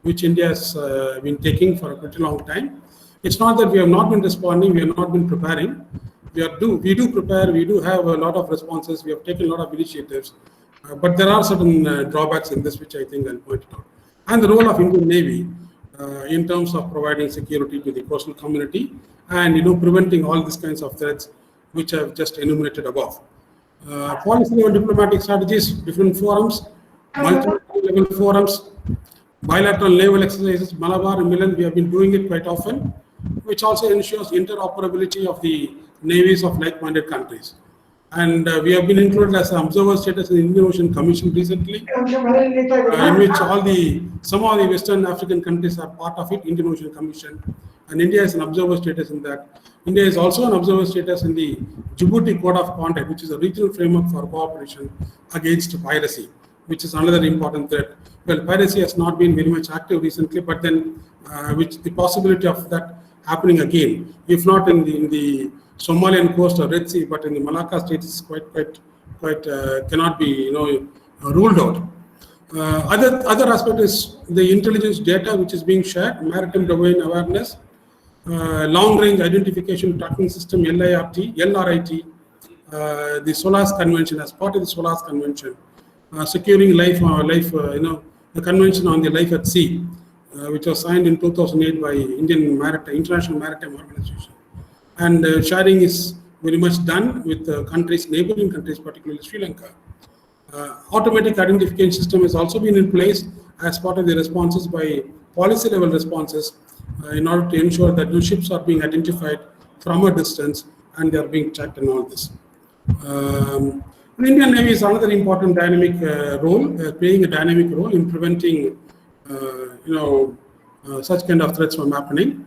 which India has been taking for a pretty long time. It's not that we have not been responding, we have not been preparing. We do prepare, we do have a lot of responses, we have taken a lot of initiatives, but there are certain drawbacks in this, which I think I'll point out. And the role of Indian Navy in terms of providing security to the coastal community and preventing all these kinds of threats which I have just enumerated above. Policy level diplomatic strategies, different forums, multi-level forums, bilateral naval exercises, Malabar and Milan, we have been doing it quite often, which also ensures interoperability of the navies of like-minded countries. And we have been included as an observer status in the Indian Ocean Commission recently, in which some of the Western African countries are part of it, Indian Ocean Commission, and India is an observer status in that. India is also an observer status in the Djibouti Code of Conduct, which is a regional framework for cooperation against piracy, which is another important threat. Well, piracy has not been very much active recently, but then which the possibility of that happening again, if not in the Somalian coast or Red Sea, but in the Malacca states, is quite cannot be ruled out. Other aspect is the intelligence data which is being shared, maritime domain awareness, long-range identification tracking system, LRIT, the SOLAS Convention, as part of the SOLAS Convention, securing the Convention on the Life at Sea, which was signed in 2008 by International Maritime Organization. And sharing is very much done with neighboring countries, particularly Sri Lanka. Automatic identification system has also been in place as part of the responses by policy level responses in order to ensure that new ships are being identified from a distance and they are being tracked and all this. The Indian Navy is another important dynamic role, playing a dynamic role in preventing such kind of threats from happening.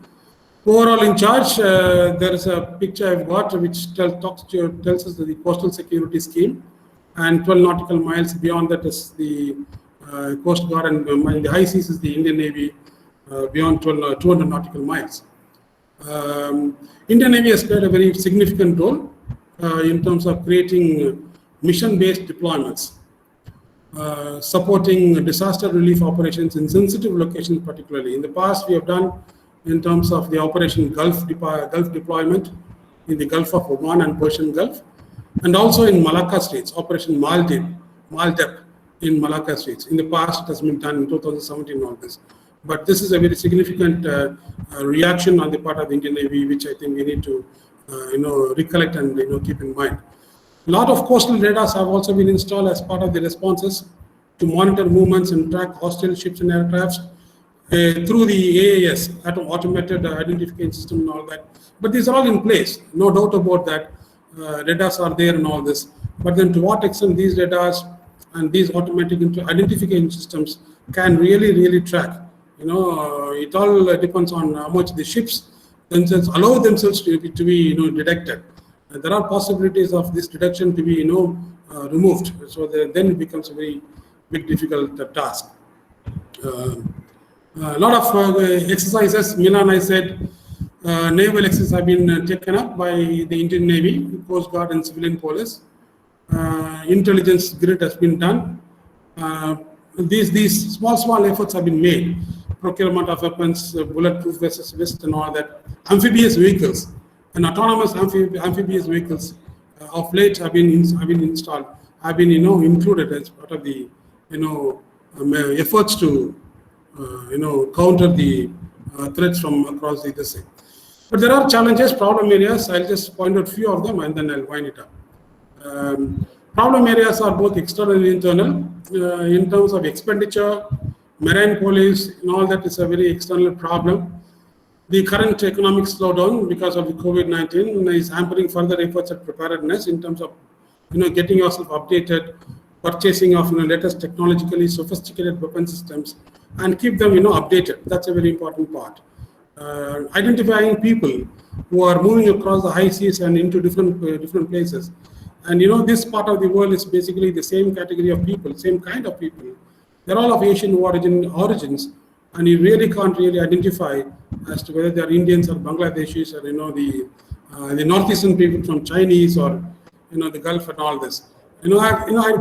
Overall in charge, there is a picture I've got which tells us that the coastal security scheme, and 12 nautical miles beyond that is the Coast Guard, and in the high seas is the Indian Navy beyond 200 nautical miles. Indian Navy has played a very significant role in terms of creating mission-based deployments, supporting disaster relief operations in sensitive locations particularly. In the past, we have done in terms of the Operation Gulf deployment in the Gulf of Oman and Persian Gulf, and also in Malacca Straits, Operation Maldeb in Malacca Straits. In the past, it has been done in 2017, all this. But this is a very significant reaction on the part of the Indian Navy, which I think we need to recollect and keep in mind. A lot of coastal radars have also been installed as part of the responses to monitor movements and track hostile ships and aircrafts through the AIS, automated identification system and all that. But these are all in place, no doubt about that. Radars are there and all this. But then to what extent these radars and these automatic identification systems can really track? It all depends on how much the ships themselves allow themselves to be detected. There are possibilities of this detection to be removed. So then it becomes a very big difficult task. A lot of exercises, Milan, I said, naval exercises have been taken up by the Indian Navy, Coast Guard and civilian police. Intelligence grid has been done. These small efforts have been made. Procurement of weapons, bulletproof vests and all that. Amphibious vehicles and autonomous amphibious vehicles of late have been installed, have been included as part of the efforts to counter the threats from across the sea. But there are challenges, problem areas. I'll just point out a few of them and then I'll wind it up. Problem areas are both external and internal. In terms of expenditure, marine police and all that is a very external problem. The current economic slowdown because of the COVID-19 is hampering further efforts at preparedness in terms of getting yourself updated, purchasing of latest technologically sophisticated weapon systems, and keep them updated. That's a very important part. Identifying people who are moving across the high seas and into different places. And this part of the world is basically the same category of people, same kind of people. They're all of Asian origins, and you really can't really identify as to whether they're Indians or Bangladeshis or the northeastern people from Chinese or the Gulf and all this.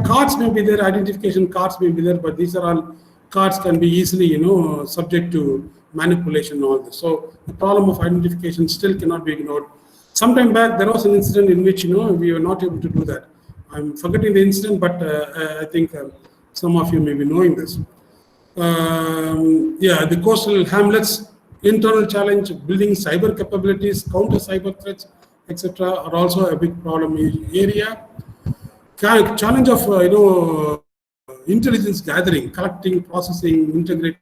Cards may be there, identification cards may be there, but these are all cards can be easily subject to manipulation and all this. So the problem of identification still cannot be ignored. Sometime back there was an incident in which we were not able to do that. I'm forgetting the incident, but I think some of you may be knowing this. The coastal hamlets, internal challenge, building cyber capabilities, counter cyber threats, etc., are also a big problem area. Challenge of intelligence gathering, collecting, processing, integrating.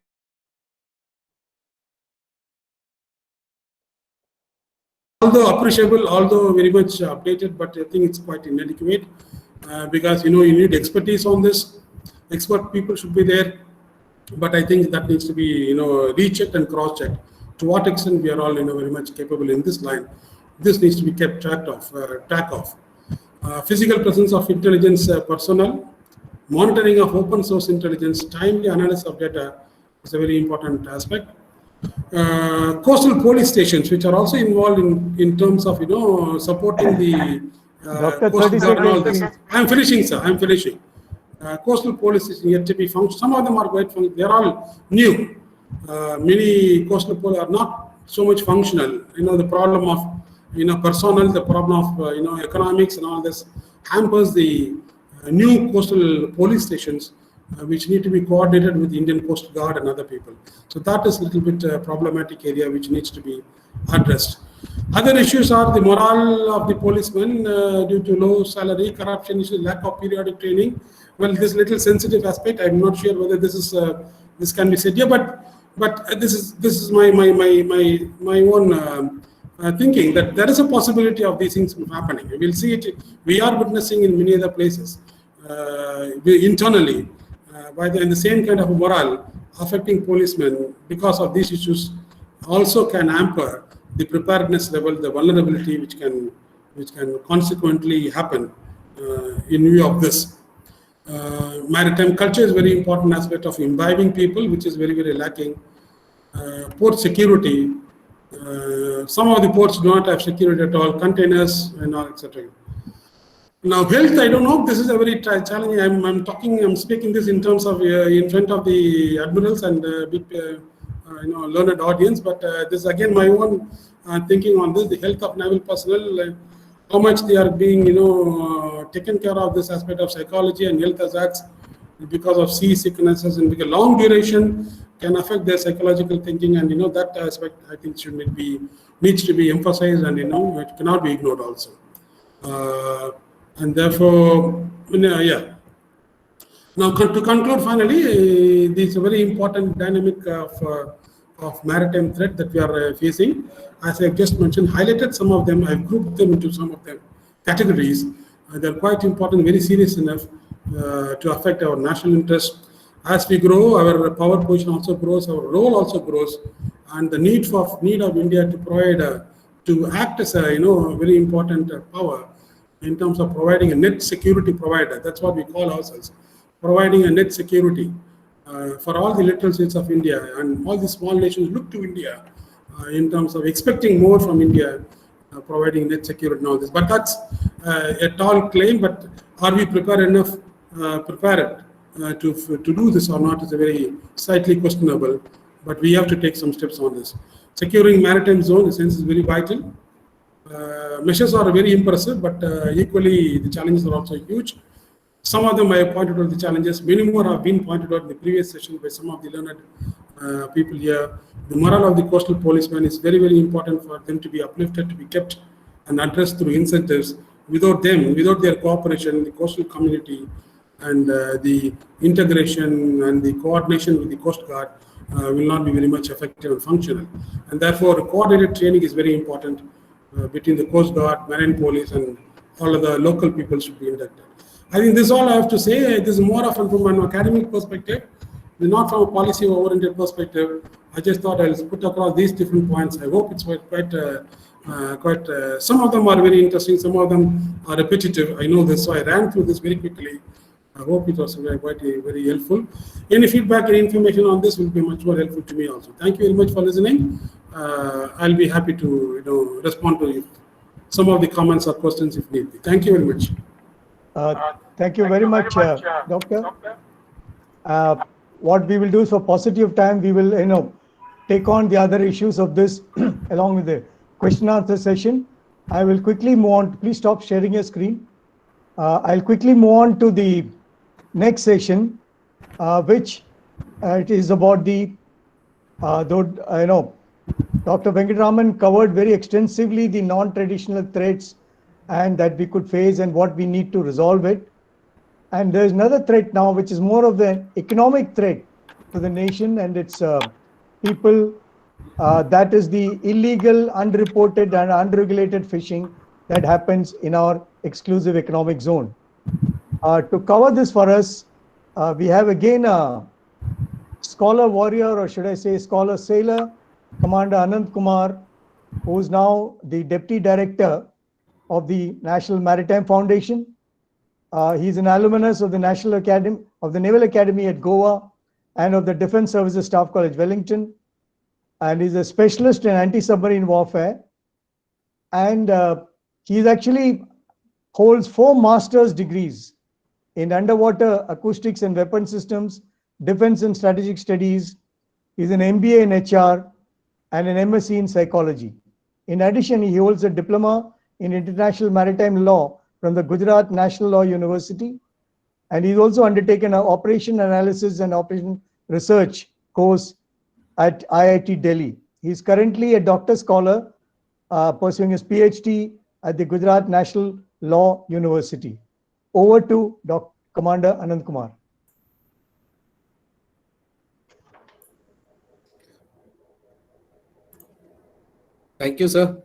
Although appreciable, although very much updated, but I think it's quite inadequate because you need expertise on this. Expert people should be there, but I think that needs to be rechecked and cross-checked. To what extent we are all very much capable in this line, this needs to be kept track of. Physical presence of intelligence personnel, monitoring of open source intelligence, timely analysis of data is a very important aspect. Coastal police stations, which are also involved in terms of supporting the Dr. Coast 30 Guard and all this. seconds, I'm finishing, sir. I'm finishing. Coastal police is yet to be functional. Some of them are quite functional. They're all new. Many coastal police are not so much functional. The problem of personnel, the problem of economics and all this hampers the new coastal police stations, which need to be coordinated with the Indian Coast Guard and other people. So that is a little bit problematic area which needs to be addressed. Other issues are the morale of the policemen due to low salary, corruption issues, lack of periodic training. Well, this little sensitive aspect, I'm not sure whether this can be said here, but this is my own thinking that there is a possibility of these things happening. We'll see it. We are witnessing in many other places internally in the same kind of morale affecting policemen because of these issues also can hamper the preparedness level, the vulnerability which can consequently happen in view of this. Maritime culture is a very important aspect of imbibing people, which is very, very lacking. Port security. Some of the ports do not have security at all, containers and all, etc. Now, health, I don't know. This is a very challenging. I'm speaking this in terms of in front of the admirals and learned audience. But this is again my own thinking on this. The health of naval personnel, how much they are being taken care of. This aspect of psychology and health hazards because of sea sicknesses and because long duration can affect their psychological thinking, and that aspect I think needs to be emphasized, and it cannot be ignored also. And therefore, yeah. Now, to conclude, finally, this is a very important dynamic of maritime threat that we are facing. As I've just mentioned, highlighted some of them. I've grouped them into some of them categories. They're quite important, very serious enough to affect our national interest. As we grow, our power position also grows, our role also grows, and the need of India to provide to act as a very important power in terms of providing a net security provider. That's what we call ourselves, providing a net security for all the little states of India, and all the small nations look to India in terms of expecting more from India, providing net security and all this. But that's a tall claim. But are we prepared to do this or not is a very slightly questionable. But we have to take some steps on this. Securing maritime zone, in a sense, is very vital. Measures are very impressive, but equally the challenges are also huge. Some of them I have pointed out the challenges. Many more have been pointed out in the previous session by some of the learned people here. The morale of the coastal policemen is very, very important for them to be uplifted, to be kept and addressed through incentives. Without them, without their cooperation, the coastal community and the integration and the coordination with the Coast Guard will not be very much effective and functional. And therefore, coordinated training is very important between the Coast Guard, Marine Police, and all of the local people should be inducted. I think this is all I have to say. This is more often from an academic perspective, not from a policy-oriented perspective. I just thought I'll put across these different points. I hope it's quite some of them are very interesting, some of them are repetitive. I know this, so I ran through this very quickly. I hope it was very helpful. Any feedback and information on this will be much more helpful to me also. Thank you very much for listening. I'll be happy to respond to some of the comments or questions if need be. Thank you very much. Thank you very much, Doctor. What we will do is, for paucity of time, we will take on the other issues of this along with the question answer session. I will quickly move on. Please stop sharing your screen. I'll quickly move on to the next session, which it is about Dr. Venkataraman covered very extensively the non-traditional threats and that we could face and what we need to resolve it. And there's another threat now, which is more of an economic threat to the nation and its people. That is the illegal, unreported and unregulated fishing that happens in our exclusive economic zone. To cover this for us, we have again a scholar warrior, or should I say scholar sailor, Commander Anand Kumar, who is now the Deputy Director of the National Maritime Foundation. He's an alumnus of the Naval Academy at Goa and of the Defence Services Staff College, Wellington. And he's a specialist in anti-submarine warfare. And he actually holds 4 master's degrees in underwater acoustics and weapon systems, defense and strategic studies. He's an MBA in HR and an MSc in psychology. In addition, he holds a diploma in international maritime law from the Gujarat National Law University. And he's also undertaken an operation analysis and operation research course at IIT Delhi. He's currently a doctor scholar pursuing his PhD at the Gujarat National Law University. Over to Dr. Commander Anand Kumar. Thank you, sir.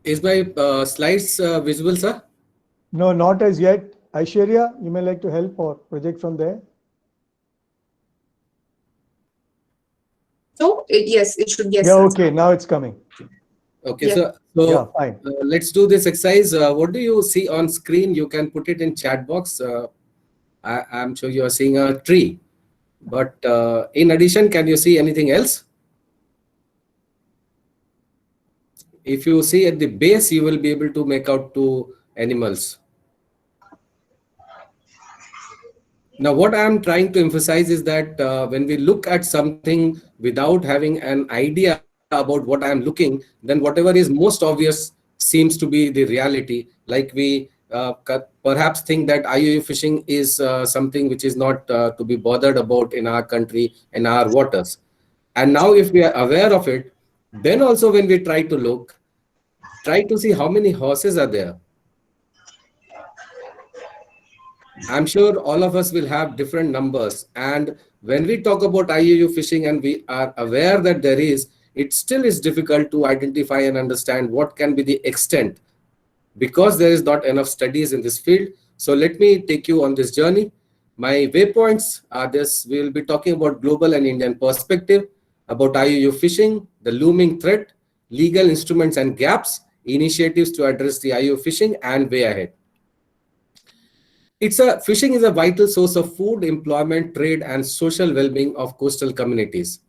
Is my slides visible, sir? No, not as yet. Aishwarya, you may like to help or project from there. So, yes, it should, yes. Yeah, sir. okay, now it's coming. Okay, Yeah. sir. Yeah, So fine. let's do this exercise. What do you see on screen? You can put it in chat box. I'm sure you are seeing a tree. But in addition, can you see anything else? If you see at the base, you will be able to make out two animals. Now, what I'm trying to emphasize is that when we look at something without having an idea about what I'm looking, then whatever is most obvious seems to be the reality. Like we perhaps think that IUU fishing is something which is not to be bothered about in our country, in our waters. And now if we are aware of it, then also when we try to look, try to see how many horses are there. I'm sure all of us will have different numbers. And when we talk about IUU fishing and we are aware that there is, it still is difficult to identify and understand what can be the extent, because there is not enough studies in this field. So let me take you on this journey. My waypoints are this. We will be talking about global and Indian perspective, about IUU fishing, the looming threat, legal instruments and gaps, initiatives to address the IUU fishing, and way ahead. Fishing is a vital source of food, employment, trade, and social well-being of coastal communities.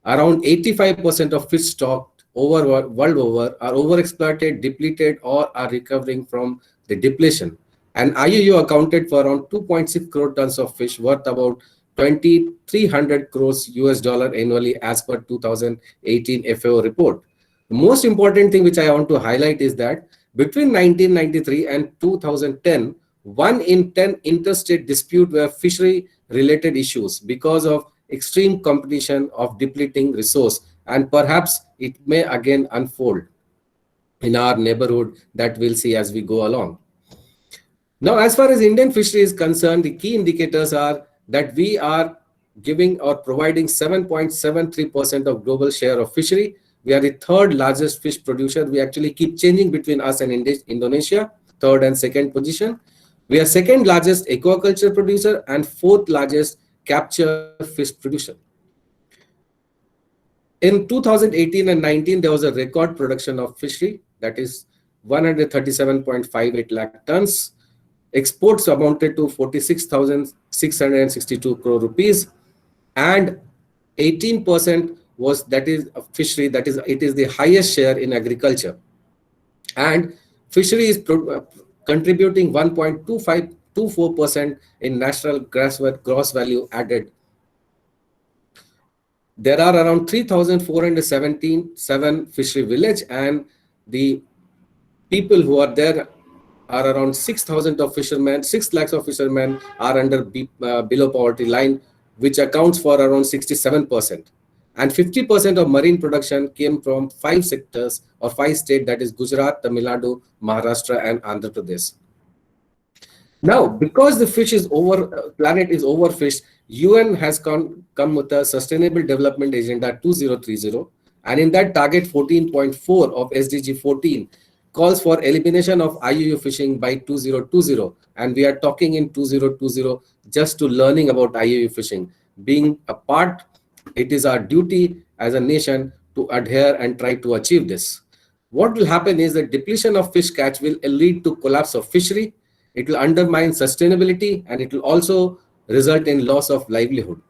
Around 85% of fish stock world over are overexploited, depleted, or are recovering from the depletion. And IUU accounted for around 2.6 crore tons of fish, worth about 2,300 crores US dollar annually, as per 2018 FAO report. The most important thing which I want to highlight is that between 1993 and 2010, 1 in 10 interstate disputes were fishery-related issues because of extreme competition of depleting resource, and perhaps it may again unfold in our neighborhood, that we'll see as we go along. Now, as far as Indian fishery is concerned, the key indicators are that we are giving or providing 7.73% of global share of fishery. We are the third largest fish producer. We actually keep changing between us and Indonesia, third and second position. We are second largest aquaculture producer and fourth largest capture fish producer. In 2018 and 19, there was a record production of fishery, that is 137.58 lakh tons. Exports amounted to 46,662 crore rupees, and 18% was, that is fishery, that is, it is the highest share in agriculture. And fishery is contributing 1.24% in national gross value added. There are around 3,477 fishery village, and the people who are there are around 6,000 of fishermen. 6 lakhs of fishermen are under below poverty line, which accounts for around 67%. And 50% of marine production came from 5 sectors or 5 states, that is Gujarat, Tamil Nadu, Maharashtra, and Andhra Pradesh. Now, because the planet is overfished, UN has come with a Sustainable Development Agenda 2030, and in that target 14.4 of SDG 14 calls for elimination of IUU fishing by 2020, and we are talking in 2020 just to learning about IUU fishing. Being a part, it is our duty as a nation to adhere and try to achieve this. What will happen is that depletion of fish catch will lead to collapse of fishery. It will undermine sustainability, and it will also result in loss of livelihood.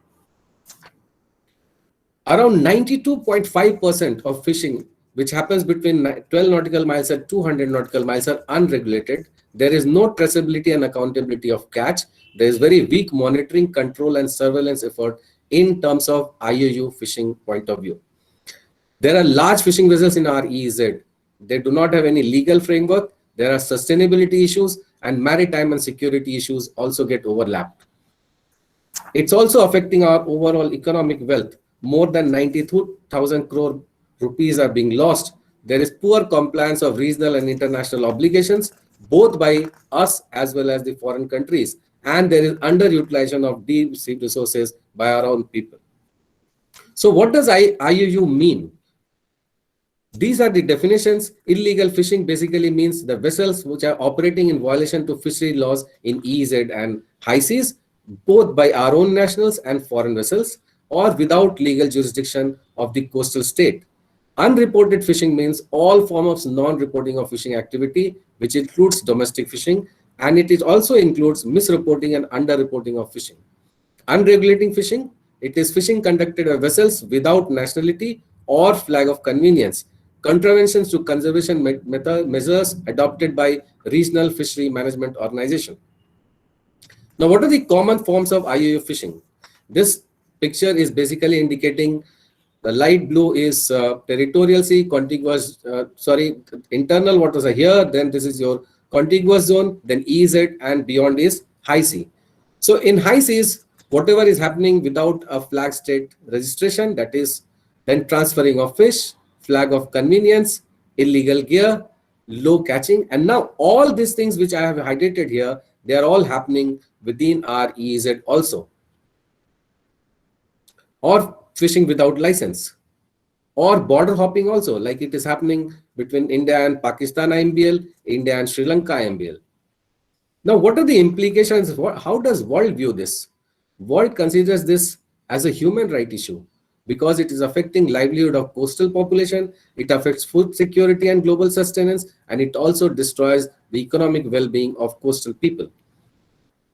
Around 92.5% of fishing, which happens between 12 nautical miles and 200 nautical miles, are unregulated. There is no traceability and accountability of catch. There is very weak monitoring, control, and surveillance effort in terms of IUU fishing point of view. There are large fishing vessels in our EEZ. They do not have any legal framework. There are sustainability issues, and maritime and security issues also get overlapped. It's also affecting our overall economic wealth. More than 92,000 crore rupees are being lost. There is poor compliance of regional and international obligations, both by us as well as the foreign countries. And there is underutilization of deep sea resources by our own people. So what does IUU mean? These are the definitions. Illegal fishing basically means the vessels which are operating in violation to fishery laws in EEZ and high seas, both by our own nationals and foreign vessels, or without legal jurisdiction of the coastal state. Unreported fishing means all forms of non-reporting of fishing activity, which includes domestic fishing, and it also includes misreporting and underreporting of fishing. Unregulating fishing, it is fishing conducted by vessels without nationality or flag of convenience. Contraventions to conservation measures adopted by regional fishery management organization. Now, what are the common forms of IUU fishing? This picture is basically indicating the light blue is territorial sea, contiguous, internal waters are here, then this is your contiguous zone, then EEZ, and beyond is high sea. So in high seas, whatever is happening without a flag state registration, that is then transferring of fish, flag of convenience, illegal gear, low catching, and now all these things which I have highlighted here, they are all happening within our EEZ also. Or fishing without license, or border hopping also, like it is happening between India and Pakistan IMBL, India and Sri Lanka IMBL. Now, what are the implications? How does world view this? World considers this as a human right issue because it is affecting livelihood of coastal population, it affects food security and global sustenance, and it also destroys the economic well-being of coastal people.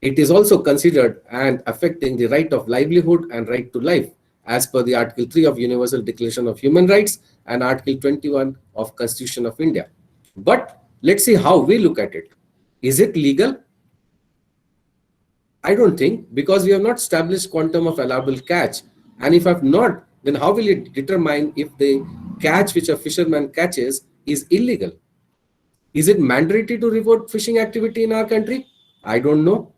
It is also considered and affecting the right of livelihood and right to life as per the Article 3 of Universal Declaration of Human Rights and Article 21 of Constitution of India. But let's see how we look at it. Is it legal? I don't think, because we have not established quantum of allowable catch. And if I have not, then how will it determine if the catch which a fisherman catches is illegal? Is it mandatory to report fishing activity in our country? I don't know.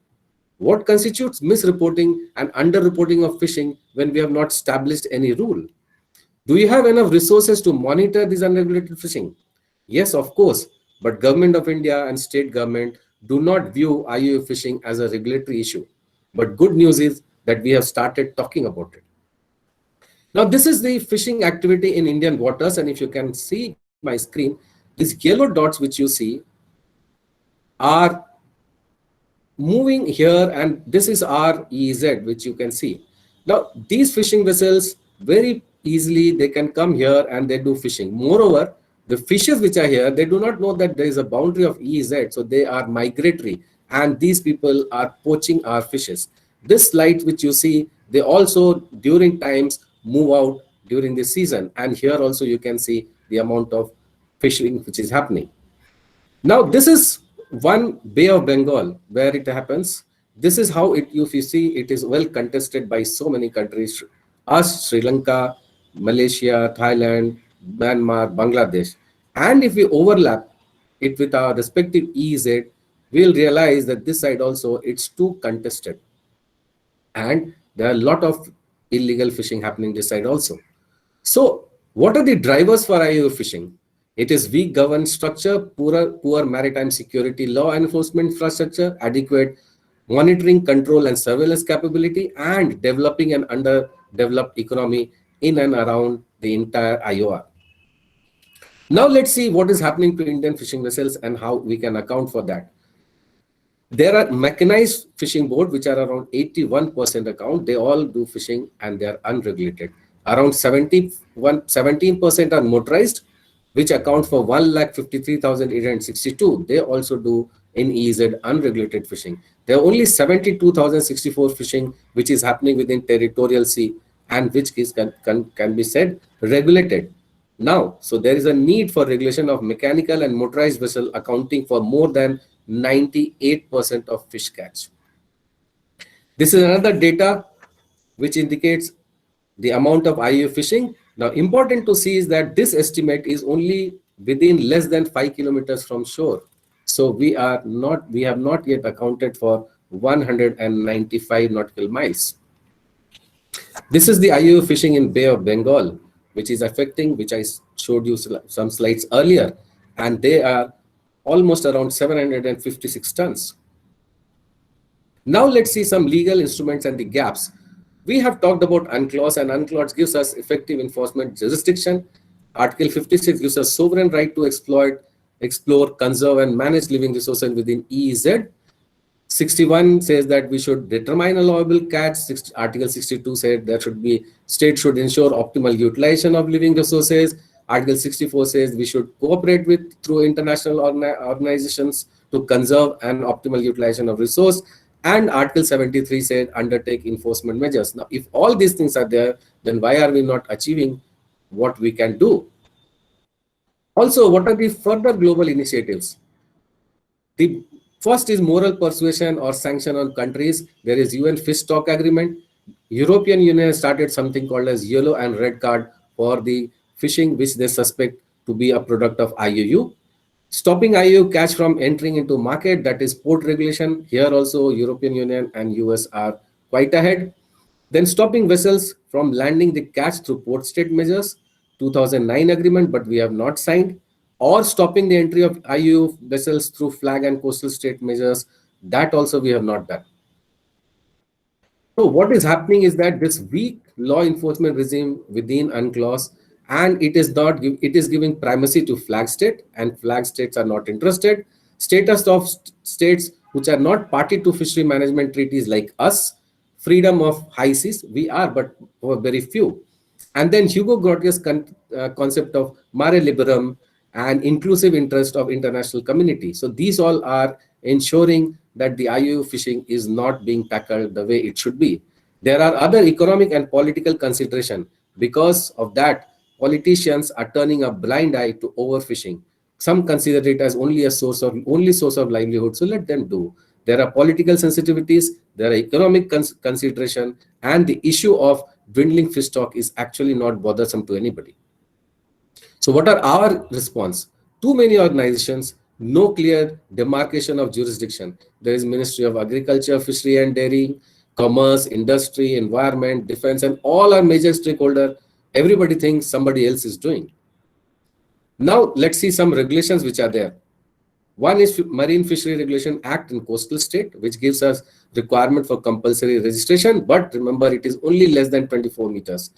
What constitutes misreporting and underreporting of fishing when we have not established any rule? Do we have enough resources to monitor this unregulated fishing? Yes, of course, but Government of India and state government do not view IUU fishing as a regulatory issue. But good news is that we have started talking about it. Now, this is the fishing activity in Indian waters, and if you can see my screen, these yellow dots which you see are moving here, and this is our EEZ, which you can see. Now, these fishing vessels, very easily, they can come here and they do fishing. Moreover, the fishes which are here, they do not know that there is a boundary of EEZ, so they are migratory, and these people are poaching our fishes. This slide which you see, they also during times move out during the season, and here also you can see the amount of fishing which is happening. Now, this is one Bay of Bengal where it happens. This is how it, if you see, it is well contested by so many countries, us, Sri Lanka, Malaysia, Thailand, Myanmar, Bangladesh. And if we overlap it with our respective EEZ, we'll realize that this side also, it's too contested. And there are a lot of illegal fishing happening this side also. So what are the drivers for IUU fishing? It is weak governance structure, poor maritime security law enforcement infrastructure, adequate monitoring, control, and surveillance capability, and developing an underdeveloped economy in and around the entire IOR. Now let's see what is happening to Indian fishing vessels and how we can account for that. There are mechanized fishing boats which are around 81% account. They all do fishing and they are unregulated. Around 17% are motorized, which account for 1,53,862. They also do in EEZ unregulated fishing. There are only 72,064 fishing which is happening within territorial sea and which can be said regulated now. So there is a need for regulation of mechanical and motorized vessel accounting for more than 98% of fish catch. This is another data which indicates the amount of IUU fishing. Now, important to see is that this estimate is only within less than 5 kilometers from shore. So we have not yet accounted for 195 nautical miles. This is the IUU fishing in Bay of Bengal, which is affecting, which I showed you some slides earlier, and they are almost around 756 tons. Now let's see some legal instruments and the gaps. We have talked about UNCLOS, and UNCLOS gives us effective enforcement jurisdiction. Article 56 gives us sovereign right to exploit, explore, conserve, and manage living resources within EEZ. 61 says that we should determine allowable catch. Article 62 said there should be, state should ensure optimal utilization of living resources. Article 64 says we should cooperate with through international organizations to conserve and optimal utilization of resource. And Article 73 said undertake enforcement measures. Now, if all these things are there, then why are we not achieving what we can do? Also, what are the further global initiatives? The first is moral persuasion or sanction on countries. There is UN Fish Stock Agreement. European Union has started something called as yellow and red card for the fishing which they suspect to be a product of IUU. Stopping IUU catch from entering into market, that is port regulation. Here also European Union and US are quite ahead. Then stopping vessels from landing the catch through port state measures, 2009 agreement, but we have not signed. Or stopping the entry of IUU vessels through flag and coastal state measures, that also we have not done. So what is happening is that this weak law enforcement regime within UNCLOS, and it is giving primacy to flag state, and flag states are not interested. Status of states which are not party to fishery management treaties like us, freedom of high seas, we are, but very few. And then Hugo Grotius' concept of mare liberum and inclusive interest of international community. So these all are ensuring that the IUU fishing is not being tackled the way it should be. There are other economic and political considerations. Because of that, politicians are turning a blind eye to overfishing. Some consider it as only source of livelihood, so let them do. There are political sensitivities, there are economic consideration, and the issue of dwindling fish stock is actually not bothersome to anybody. So what are our response? Too many organizations, no clear demarcation of jurisdiction. There is Ministry of Agriculture, Fishery and Dairy, Commerce, Industry, Environment, Defense, and all are major stakeholders. Everybody thinks somebody else is doing. Now let's see some regulations which are there. One is Marine Fishery Regulation Act in coastal state, which gives us requirement for compulsory registration, but remember it is only less than 24 meters.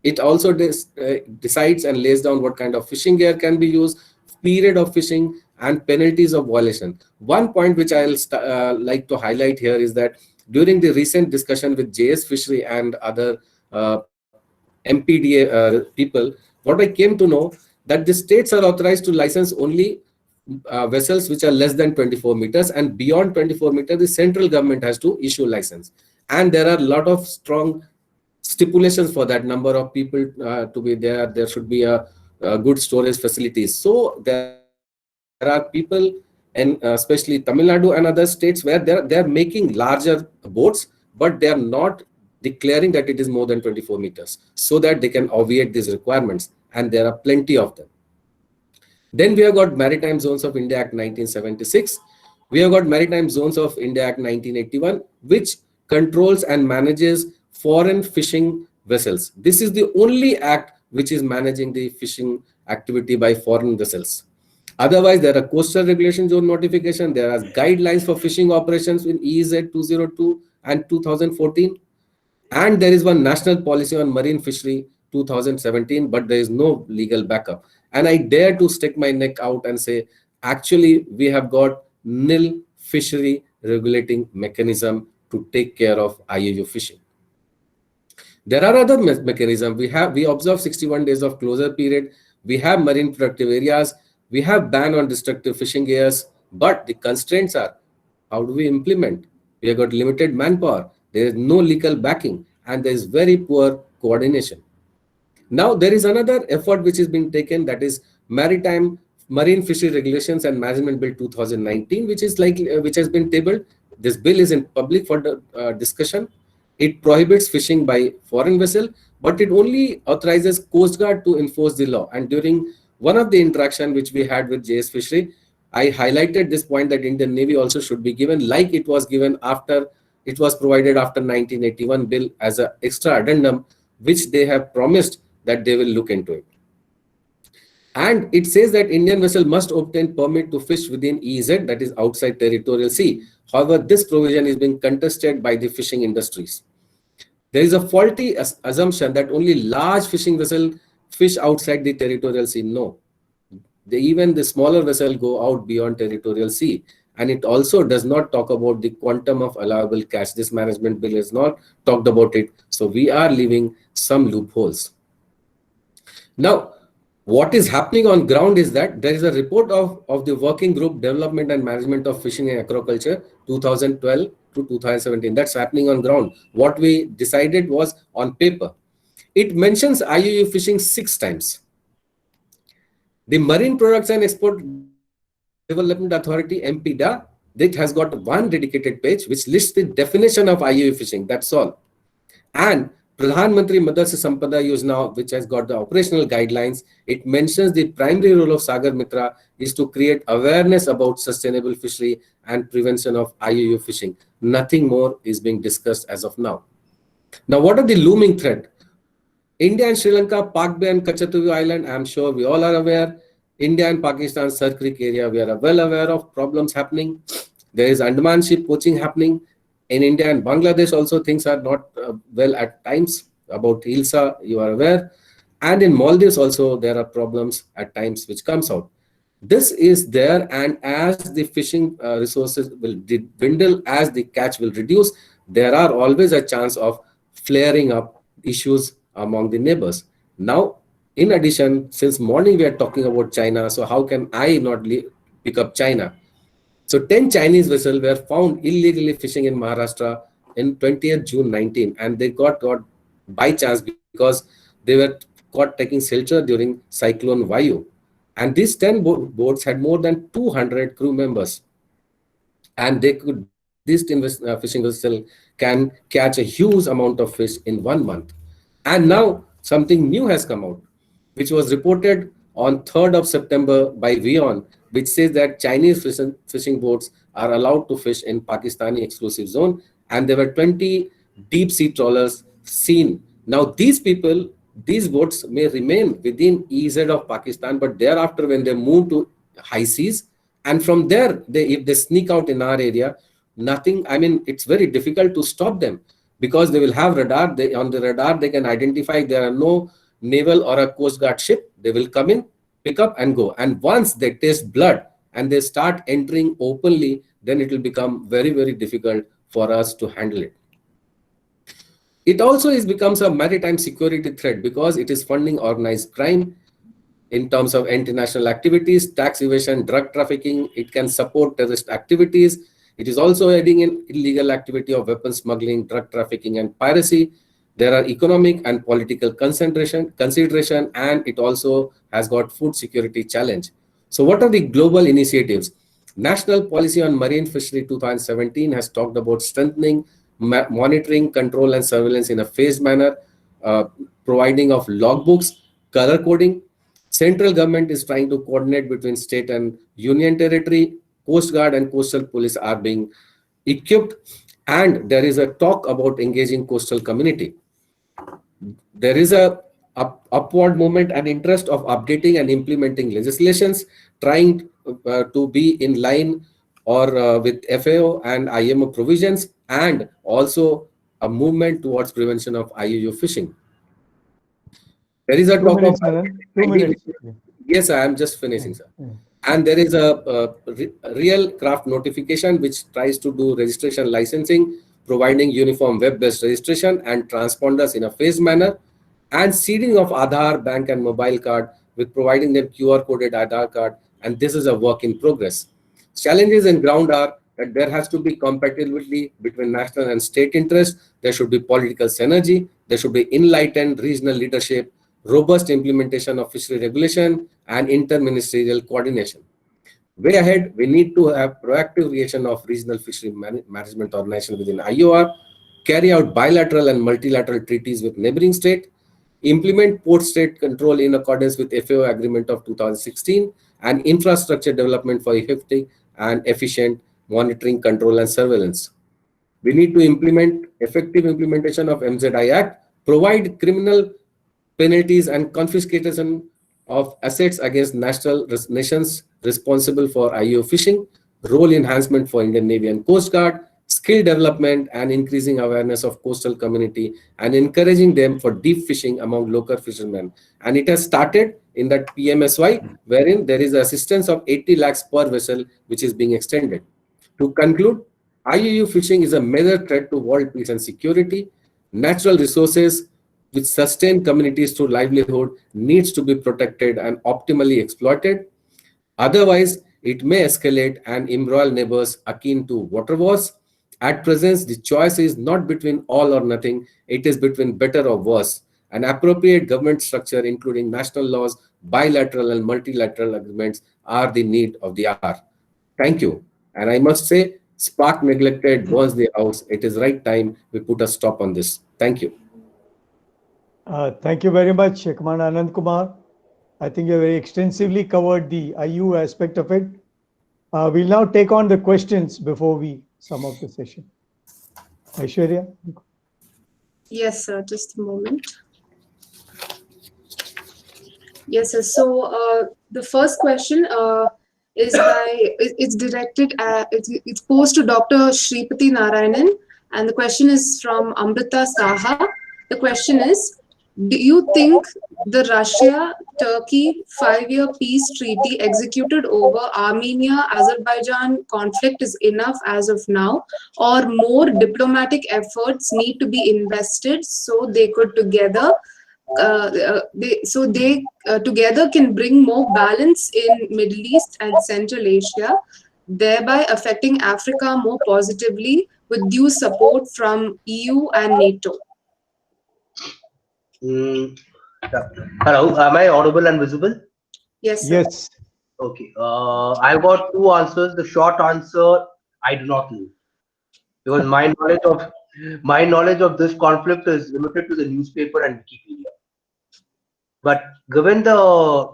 It also decides and lays down what kind of fishing gear can be used, period of fishing, and penalties of violation. One point which I'll like to highlight here is that during the recent discussion with JS Fishery and other MPDA people, what I came to know that the states are authorized to license only vessels which are less than 24 meters, and beyond 24 meters, the central government has to issue license. And there are a lot of strong stipulations for that number of people to be there. There should be a good storage facilities. So there are people, and especially Tamil Nadu and other states, where they're making larger boats, but they are not declaring that it is more than 24 meters so that they can obviate these requirements, and there are plenty of them. Then we have got Maritime Zones of India Act 1976. We have got Maritime Zones of India Act 1981, which controls and manages foreign fishing vessels. This is the only act which is managing the fishing activity by foreign vessels. Otherwise, there are coastal regulation zone notification. There are guidelines for fishing operations in EEZ 202 and 2014. And there is one national policy on marine fishery 2017, but there is no legal backup. And I dare to stick my neck out and say, actually, we have got nil fishery regulating mechanism to take care of IUU fishing. There are other mechanisms. We observe 61 days of closure period. We have marine productive areas. We have ban on destructive fishing gears. But the constraints are, how do we implement? We have got limited manpower. There is no legal backing, and there is very poor coordination. Now, there is another effort which is being taken, that is Marine Fishery Regulations and Management Bill 2019, which has been tabled. This bill is in public for discussion. It prohibits fishing by foreign vessel, but it only authorizes Coast Guard to enforce the law. And during one of the interaction which we had with JS Fishery, I highlighted this point that Indian Navy also should be given, like it was given after it was provided after 1981 bill as an extra addendum, which they have promised that they will look into it. And it says that Indian vessel must obtain permit to fish within EEZ, that is outside territorial sea. However, this provision is being contested by the fishing industries. There is a faulty assumption that only large fishing vessels fish outside the territorial sea. No, even the smaller vessels go out beyond territorial sea. And it also does not talk about the quantum of allowable catch. This management bill has not talked about it. So we are leaving some loopholes. Now, what is happening on ground is that there is a report of the Working Group Development and Management of Fishing and Aquaculture 2012 to 2017. That's happening on ground. What we decided was on paper. It mentions IUU fishing 6 times. The Marine Products and Export Development Authority, MPDA, that has got one dedicated page which lists the definition of IUU fishing. That's all. And Pradhan Mantri Matsya Sampada Yojana, which has got the operational guidelines, it mentions the primary role of Sagar Mitra is to create awareness about sustainable fishery and prevention of IUU fishing. Nothing more is being discussed as of now. Now, what are the looming threat? India and Sri Lanka, Pak Bay and Kachatuvi Island, I'm sure we all are aware. India and Pakistan, Sir Creek area, we are well aware of problems happening. There is Andaman ship poaching happening. In India and Bangladesh also things are not well at times. About Hilsa, you are aware. And in Maldives also there are problems at times which comes out. This is there, and as the fishing resources will dwindle, as the catch will reduce, there are always a chance of flaring up issues among the neighbors. Now, in addition, since morning we are talking about China, so how can I not pick up China? So 10 Chinese vessels were found illegally fishing in Maharashtra in 20th June 19, and they got by chance because they were caught taking shelter during Cyclone Vayu. And these 10 boats had more than 200 crew members. And this fishing vessel can catch a huge amount of fish in 1 month. And now something new has come out, which was reported on 3rd of September by WION, which says that Chinese fishing boats are allowed to fish in Pakistani exclusive zone, and there were 20 deep sea trawlers seen. Now these boats may remain within EEZ of Pakistan, but thereafter when they move to high seas, and from there, if they sneak out in our area, it's very difficult to stop them because they will have radar. On the radar, they can identify there are no naval or a coast guard ship. They will come in, pick up and go. And once they taste blood and they start entering openly, then it will become very, very difficult for us to handle it. It also becomes a maritime security threat because it is funding organized crime in terms of international activities, tax evasion, drug trafficking. It can support terrorist activities. It is also aiding in illegal activity of weapons smuggling, drug trafficking, and piracy. There are economic and political consideration, and it also has got food security challenge. So what are the global initiatives? National Policy on Marine Fishery 2017 has talked about strengthening monitoring, control, and surveillance in a phased manner, providing of logbooks, color coding. Central government is trying to coordinate between state and union territory. Coast Guard and coastal police are being equipped, and there is a talk about engaging coastal community. There is a upward movement and interest of updating and implementing legislations, trying to be in line or with FAO and IMO provisions, and also a movement towards prevention of IUU fishing. There is a talk of 2 minutes. Yes, I am just finishing, sir. And there is a real craft notification which tries to do registration licensing, providing uniform web-based registration and transponders in a phased manner, and seeding of Aadhaar, bank and mobile card with providing them QR coded Aadhaar card. And this is a work in progress. Challenges in ground are that there has to be compatibility between national and state interests. There should be political synergy. There should be enlightened regional leadership, robust implementation of fishery regulation, and interministerial coordination. Way ahead, we need to have proactive creation of regional fishery management organization within IOR, carry out bilateral and multilateral treaties with neighboring states, implement port state control in accordance with FAO agreement of 2016, and infrastructure development for effective and efficient monitoring, control, and surveillance. We need to implement effective implementation of MZI Act, provide criminal penalties and confiscation of assets against nations responsible for IUU fishing, role enhancement for Indian Navy and Coast Guard, skill development and increasing awareness of coastal community and encouraging them for deep fishing among local fishermen. And it has started in that PMSY, wherein there is assistance of 80 lakhs per vessel, which is being extended. To conclude, IUU fishing is a major threat to world peace and security. Natural resources which sustain communities through livelihood needs to be protected and optimally exploited. Otherwise, it may escalate and embroil neighbors akin to water wars. At present, the choice is not between all or nothing. It is between better or worse. An appropriate government structure, including national laws, bilateral and multilateral agreements, are the need of the hour. Thank you. And I must say, spark neglected burns the house. It is right time we put a stop on this. Thank you. Thank you very much, Commander Anand Kumar. I think you very extensively covered the IU aspect of it. We'll now take on the questions before we sum up the session. Aishwarya? Yes, sir. Just a moment. Yes, sir. So the first question it's directed at, it's posed to Dr. Shripati Narayanan, and the question is from Amrita Saha. The question is, do you think the Russia-Turkey 5-year peace treaty executed over Armenia-Azerbaijan conflict is enough as of now, or more diplomatic efforts need to be invested so they could together together can bring more balance in Middle East and Central Asia, thereby affecting Africa more positively with due support from EU and NATO? Hello, am I audible and visible? Yes, sir. Yes. Okay. I've got two answers. The short answer, I do not know, because my knowledge of this conflict is limited to the newspaper and Wikipedia. But given the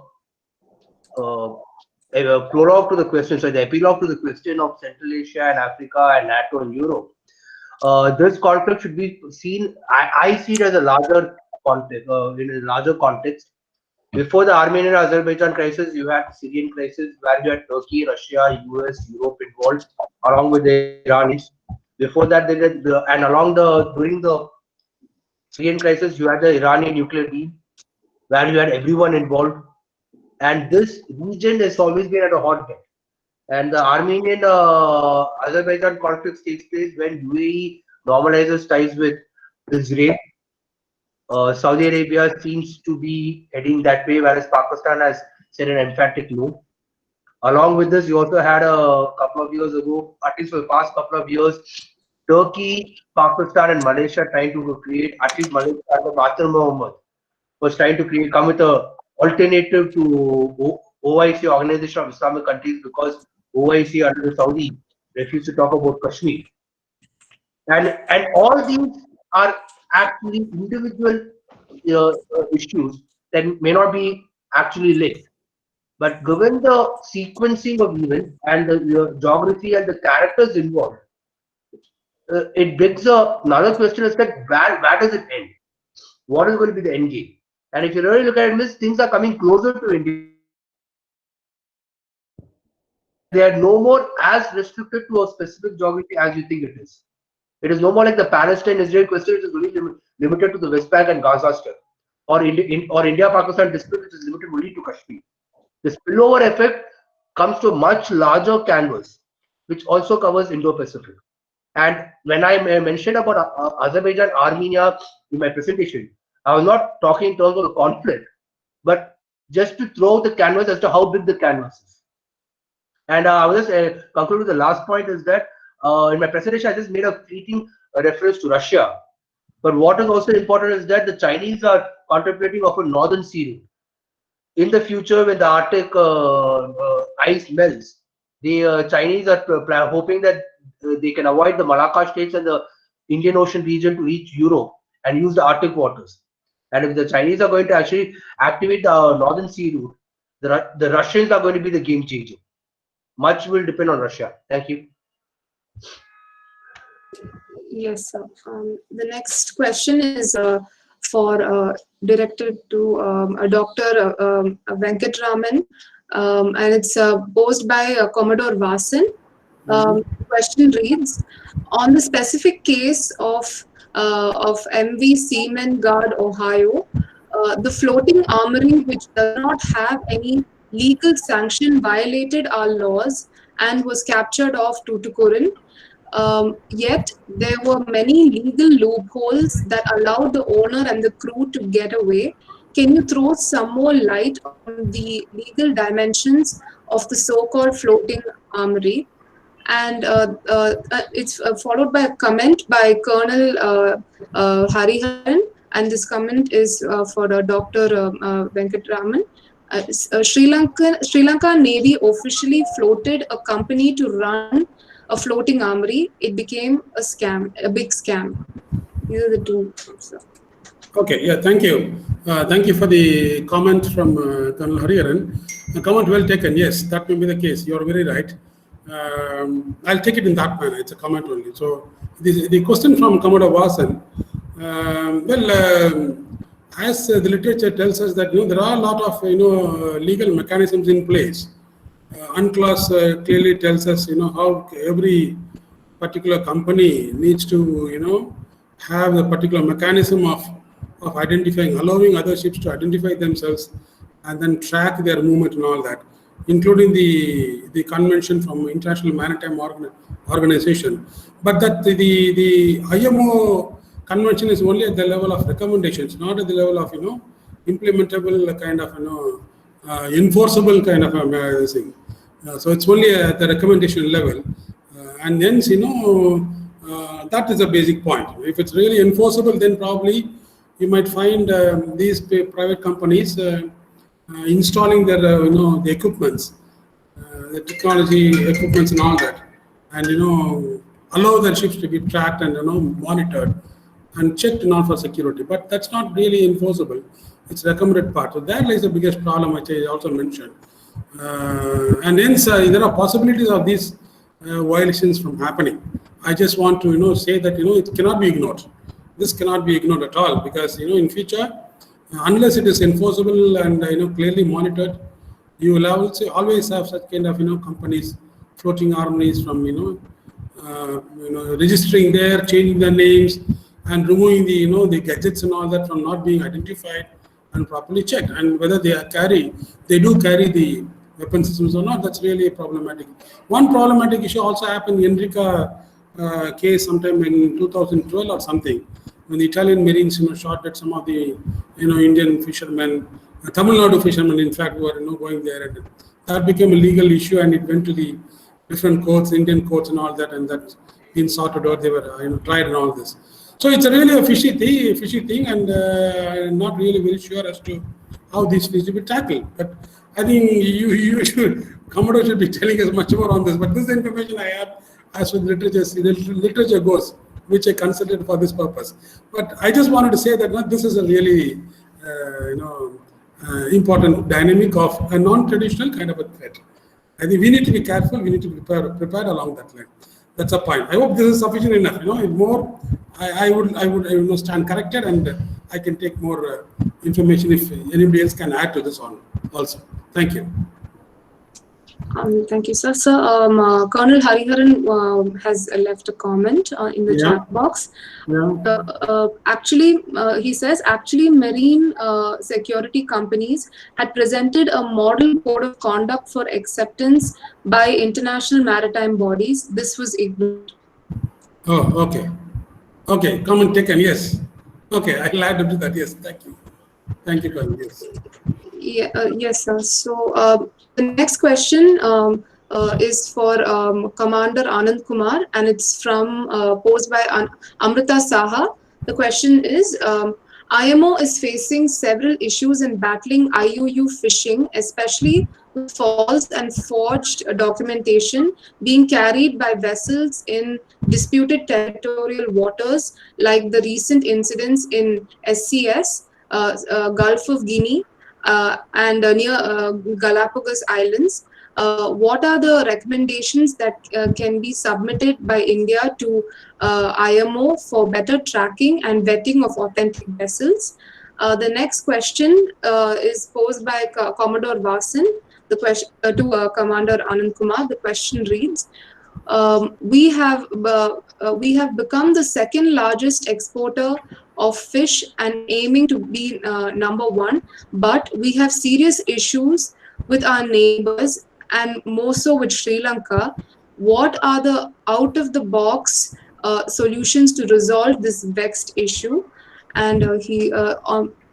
prologue to the question, so the epilogue to the question of Central Asia and Africa and NATO and Europe, this conflict should be seen. I see it as a larger context, in a larger context. Before the Armenian-Azerbaijan crisis, you had the Syrian crisis, where you had Turkey, Russia, US, Europe involved, along with the Iranians. Before that, they did during the Syrian crisis, you had the Iranian nuclear deal, where you had everyone involved. And this region has always been at a hotbed. And the Armenian-Azerbaijan conflict takes place when UAE normalizes ties with Israel. Saudi Arabia seems to be heading that way, whereas Pakistan has said an emphatic no. Along with this, you also had a couple of years ago, at least for the past couple of years, Turkey, Pakistan, and Malaysia trying to create, at least Malaysia under Mahathir Mohamad was trying to come with an alternative to OIC, Organization of Islamic Countries, because OIC under the Saudi refused to talk about Kashmir. And all these are actually individual issues that may not be actually linked. But given the sequencing of events and the geography and the characters involved, it begs another question: is that where does it end? What is going to be the end game? And if you really look at it, things are coming closer to India. They are no more as restricted to a specific geography as you think it is. It is no more like the Palestine-Israel question, which is really limited to the West Bank and Gaza Strip, or India-Pakistan dispute, which is limited only to Kashmir. The spillover effect comes to a much larger canvas, which also covers Indo-Pacific. And when I mentioned about Azerbaijan, Armenia in my presentation, I was not talking in terms of the conflict, but just to throw the canvas as to how big the canvas is. And I will just conclude with the last point is that in my presentation, I just made a fleeting reference to Russia. But what is also important is that the Chinese are contemplating of a northern sea route. In the future, when the Arctic ice melts, the Chinese are hoping that they can avoid the Malacca states and the Indian Ocean region to reach Europe and use the Arctic waters. And if the Chinese are going to actually activate the northern sea route, the Russians are going to be the game changer. Much will depend on Russia. Thank you. Yes, sir. The next question is directed to Dr. Venkatraman, and it's posed by Commodore Vasan. The question reads: on the specific case of MV Seaman Guard, Ohio, the floating armory, which does not have any legal sanction, violated our laws and was captured off Tuticorin. Yet there were many legal loopholes that allowed the owner and the crew to get away. Can you throw some more light on the legal dimensions of the so-called floating armory? And it's followed by a comment by Colonel Hariharan, and this comment is for Dr. Venkatraman. Sri Lanka Navy officially floated a company to run a floating armory. It became a scam, a big scam. These are the two. So. Okay, yeah, thank you. Thank you for the comment from Colonel Hariharan. The comment well taken. Yes, that may be the case. You are very right. I'll take it in that manner. It's a comment only. So the question from Commodore Vasan, as the literature tells us that there are a lot of legal mechanisms in place. UNCLOS clearly tells us how every particular company needs to have a particular mechanism of identifying, allowing other ships to identify themselves and then track their movement and all that, including the convention from International Maritime Organization. But that the IMO convention is only at the level of recommendations, not at the level of implementable kind of enforceable kind of thing. So it's only at the recommendation level, and hence that is a basic point. If it's really enforceable, then probably you might find these private companies installing their the equipments, the technology equipments and all that, and allow their ships to be tracked and monitored and checked for security. But that's not really enforceable. It's recommended part. So that is the biggest problem, which I also mentioned. And hence there are possibilities of these violations from happening. I just want to say that it cannot be ignored. This cannot be ignored at all, because in future, unless it is enforceable and clearly monitored, you will always have such kind of companies, floating armories from registering there, changing their names, and removing the gadgets and all that from not being identified and properly checked, and whether they do carry the weapon systems or not. That's really problematic. One problematic issue also happened in Enrica case sometime in 2012 or something, when the Italian Marines shot at some of the Indian fishermen, Tamil Nadu fishermen in fact, were going there, and that became a legal issue, and it went to the different courts, Indian courts and all that, and that's been sorted out. They were tried and all this. So it's a really a fishy thing, and I'm not really very sure as to how this needs to be tackled. But I think you should, Commodore should be telling us much more on this. But this is the information I have as with literature goes, which I considered for this purpose. But I just wanted to say that this is a really important dynamic of a non-traditional kind of a threat. I think we need to be careful. We need to be prepared along that line. That's a point. I hope this is sufficient enough. More, I would stand corrected, and I can take more information if anybody else can add to this on also. Thank you. Thank you, sir. So, Colonel Hariharan has left a comment in the chat box. Actually, he says, marine security companies had presented a model code of conduct for acceptance by international maritime bodies. This was ignored. Oh, okay. Okay, comment taken, yes. Okay, I'll add to that, yes. Thank you. Thank you, Colonel, yes. Yes, sir. So, the next question is for Commander Anand Kumar, and it's from posed by Amrita Saha. The question is, IMO is facing several issues in battling IUU fishing, especially with false and forged documentation being carried by vessels in disputed territorial waters, like the recent incidents in SCS, Gulf of Guinea, and near Galapagos Islands. What are the recommendations that can be submitted by India to IMO for better tracking and vetting of authentic vessels? The next question is posed by Commodore Vasan. The question to Commander Anand Kumar. The question reads: we have become the second largest exporter of fish and aiming to be number one, but we have serious issues with our neighbors and more so with Sri Lanka. What are the out-of-the-box solutions to resolve this vexed issue? And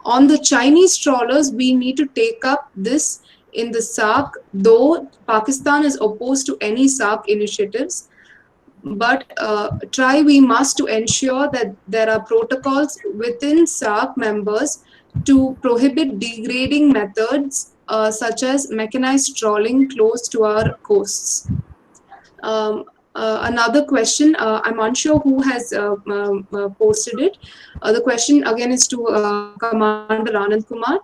on the Chinese trawlers, we need to take up this in the SAARC, though Pakistan is opposed to any SAARC initiatives. But try we must to ensure that there are protocols within SAARC members to prohibit degrading methods such as mechanized trawling close to our coasts. Another question, I'm unsure who has posted it. The question again is to Commander Anand Kumar.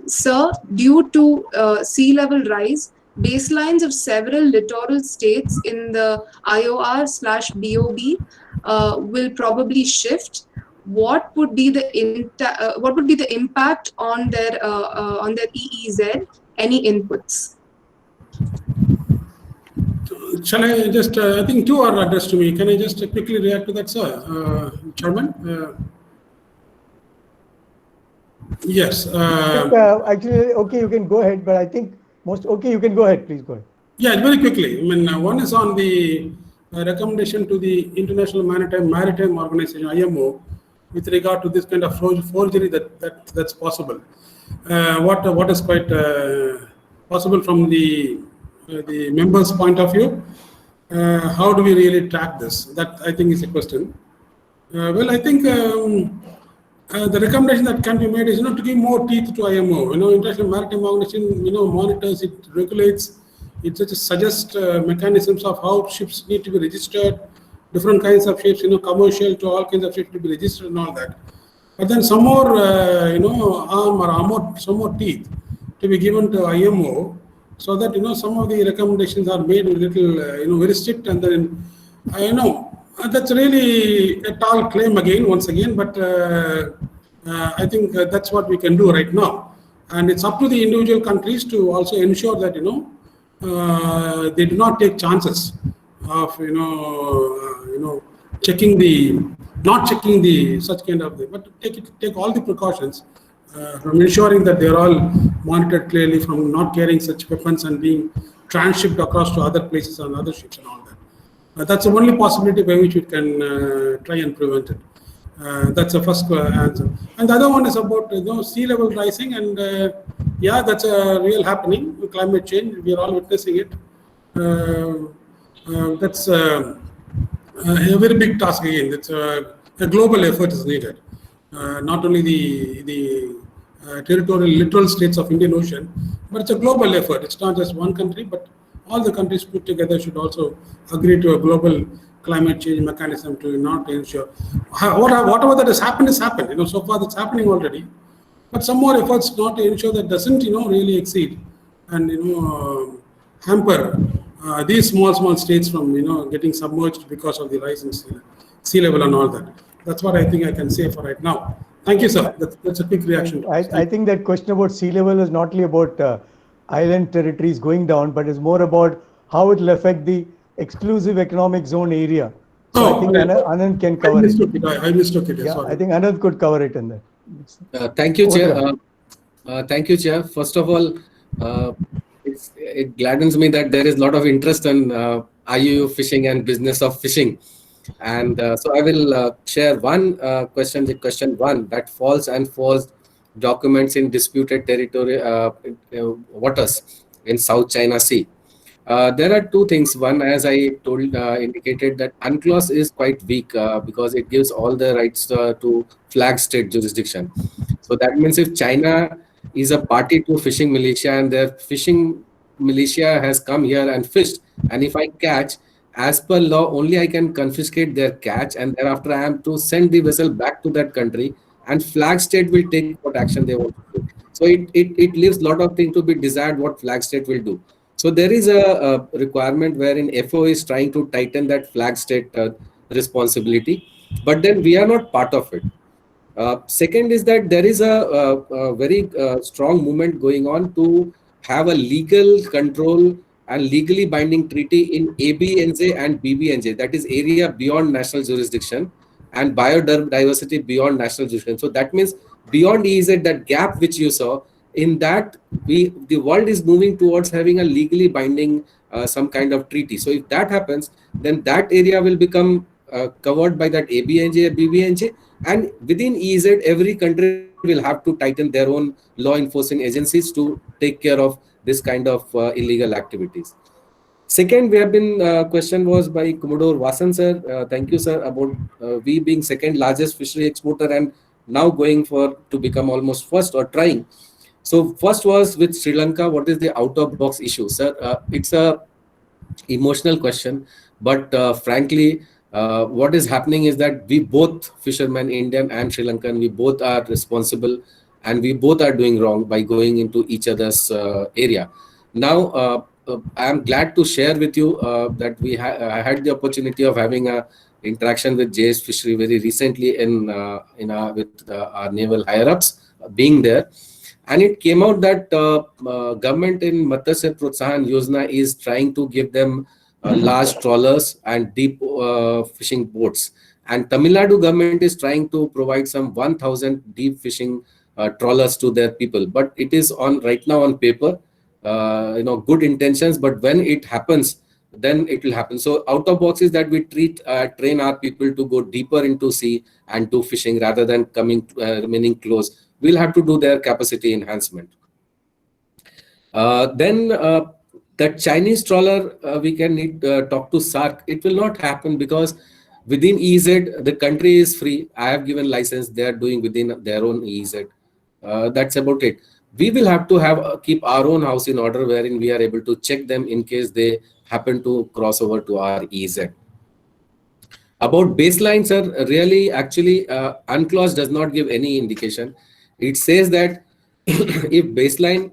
Sir, due to sea level rise, baselines of several littoral states in the IOR/BOB will probably shift. What would be the impact on their EEZ? Any inputs? Shall I just, I think two are addressed to me. Can I just quickly react to that, sir? Chairman? Yes. Actually, okay, you can go ahead, but I think you can go ahead, please go ahead. Yeah, very quickly. I mean, one is on the recommendation to the International Maritime Organization, IMO, with regard to this kind of forgery that's possible. What is quite possible from the members' point of view? How do we really track this? That I think is a question. Well, I think the recommendation that can be made is to give more teeth to IMO. International Maritime Organization monitors, it regulates, it suggests mechanisms of how ships need to be registered, different kinds of ships, commercial to all kinds of ships to be registered and all that. But then some more, some more teeth to be given to IMO, so that some of the recommendations are made a little very strict, and then that's really a tall claim once again, but I think that's what we can do right now, and it's up to the individual countries to also ensure that they do not take chances of not checking the such kind of thing, but take all the precautions from ensuring that they're all monitored clearly, from not carrying such weapons and being transshipped across to other places on other ships and all that. That's the only possibility by which we can try and prevent it. That's the first answer. And the other one is about sea level rising, and yeah, that's a real happening. Climate change, we are all witnessing it. That's a very big task again. It's a global effort is needed. Not only the territorial littoral states of Indian Ocean, but it's a global effort. It's not just one country, but all the countries put together should also agree to a global climate change mechanism to not ensure whatever that has happened has happened. So far that's happening already, but some more efforts not to ensure that doesn't really exceed and hamper these small states from getting submerged because of the rise in sea level and all that. That's what I think I can say for right now. Thank you, sir. That's a quick reaction. I think that question about sea level is not only about island territories going down, but it's more about how it will affect the exclusive economic zone area. So I think Anand can cover it. I mistook it. Yeah, sorry. I think Anand could cover it in there. Thank you, Chair. Thank you, Chair. First of all, it gladdens me that there is a lot of interest in IUU fishing and business of fishing. And so I will share one question, the question one, that false and forged documents in disputed territory waters in South China Sea. There are two things. One, as I told, indicated that UNCLOS is quite weak because it gives all the rights to flag state jurisdiction. So that means if China is a party to fishing militia and their fishing militia has come here and fished, and if I catch, as per law, only I can confiscate their catch, and thereafter I am to send the vessel back to that country, and flag state will take what action they want to do. So it leaves a lot of things to be desired what flag state will do. So there is a requirement wherein FO is trying to tighten that flag state responsibility, but then we are not part of it. Second is that there is a very strong movement going on to have a legal control and legally binding treaty in ABNJ and BBNJ, that is area beyond national jurisdiction, and biodiversity beyond national jurisdiction. So that means beyond EEZ, that gap which you saw, in that the world is moving towards having a legally binding some kind of treaty. So if that happens, then that area will become covered by that ABNJ, BBNJ, and within EEZ, every country will have to tighten their own law enforcing agencies to take care of this kind of illegal activities. Second, we have been question was by Commodore Vasan sir. Thank you, sir, about we being second largest fishery exporter and now going to become almost first or trying. So first was with Sri Lanka. What is the out of box issue, sir? It's a emotional question, but frankly, what is happening is that we both fishermen, Indian and Sri Lankan, we both are responsible, and we both are doing wrong by going into each other's area. Now, I am glad to share with you that I had the opportunity of having a interaction with JS Fishery very recently with our naval higher ups being there, and it came out that government in Matsya Protsahan Yojana is trying to give them large trawlers and deep fishing boats, and Tamil Nadu government is trying to provide some 1,000 deep fishing trawlers to their people, but it is on right now on paper. Good intentions, but when it happens, then it will happen. So out of box is that we train our people to go deeper into sea and do fishing rather than remaining close. We'll have to do their capacity enhancement. Then that Chinese trawler, we can talk to SARC. It will not happen because within EEZ, the country is free. I have given license. They are doing within their own EEZ. That's about it. We will have to keep our own house in order wherein we are able to check them in case they happen to cross over to our EEZ. About baseline, sir, really, actually, UNCLOS does not give any indication. It says that if baseline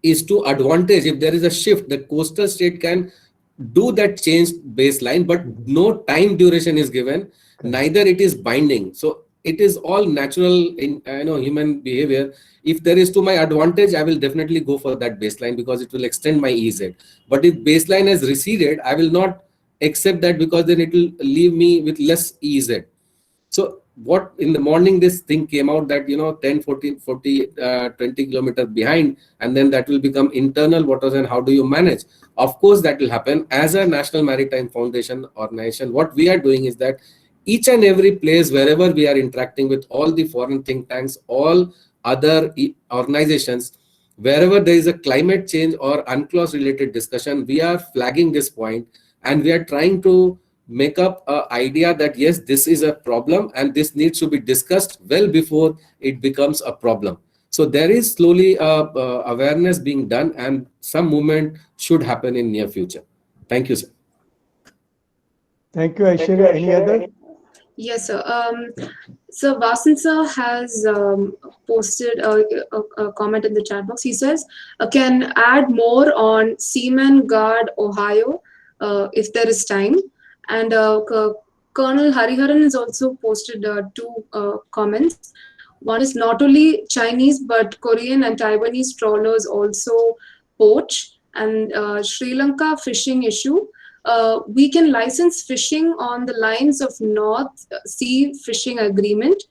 is to advantage, if there is a shift, the coastal state can do that changed baseline, but no time duration is given, neither it is binding. So it is all natural in human behavior. If there is to my advantage, I will definitely go for that baseline because it will extend my EZ. But if baseline has receded, I will not accept that because then it will leave me with less EZ. So what in the morning this thing came out that 10, 14, 40, 20 kilometers behind, and then that will become internal waters, and how do you manage? Of course that will happen. As a National Maritime Foundation organization, what we are doing is that each and every place wherever we are interacting with all the foreign think tanks, all other organizations, wherever there is a climate change or UNCLOS related discussion, we are flagging this point, and we are trying to make up an idea that yes, this is a problem and this needs to be discussed well before it becomes a problem. So there is slowly awareness being done, and some movement should happen in near future. Thank you, sir. Thank you, Aishwarya. Any other? Yes, sir. So Vasan sir has posted a comment in the chat box. He says, can add more on Seaman Guard, Ohio, if there is time. And Colonel Hariharan has also posted two comments. One is not only Chinese, but Korean and Taiwanese trawlers also poach. And Sri Lanka fishing issue. We can license fishing on the lines of North Sea Fishing Agreement.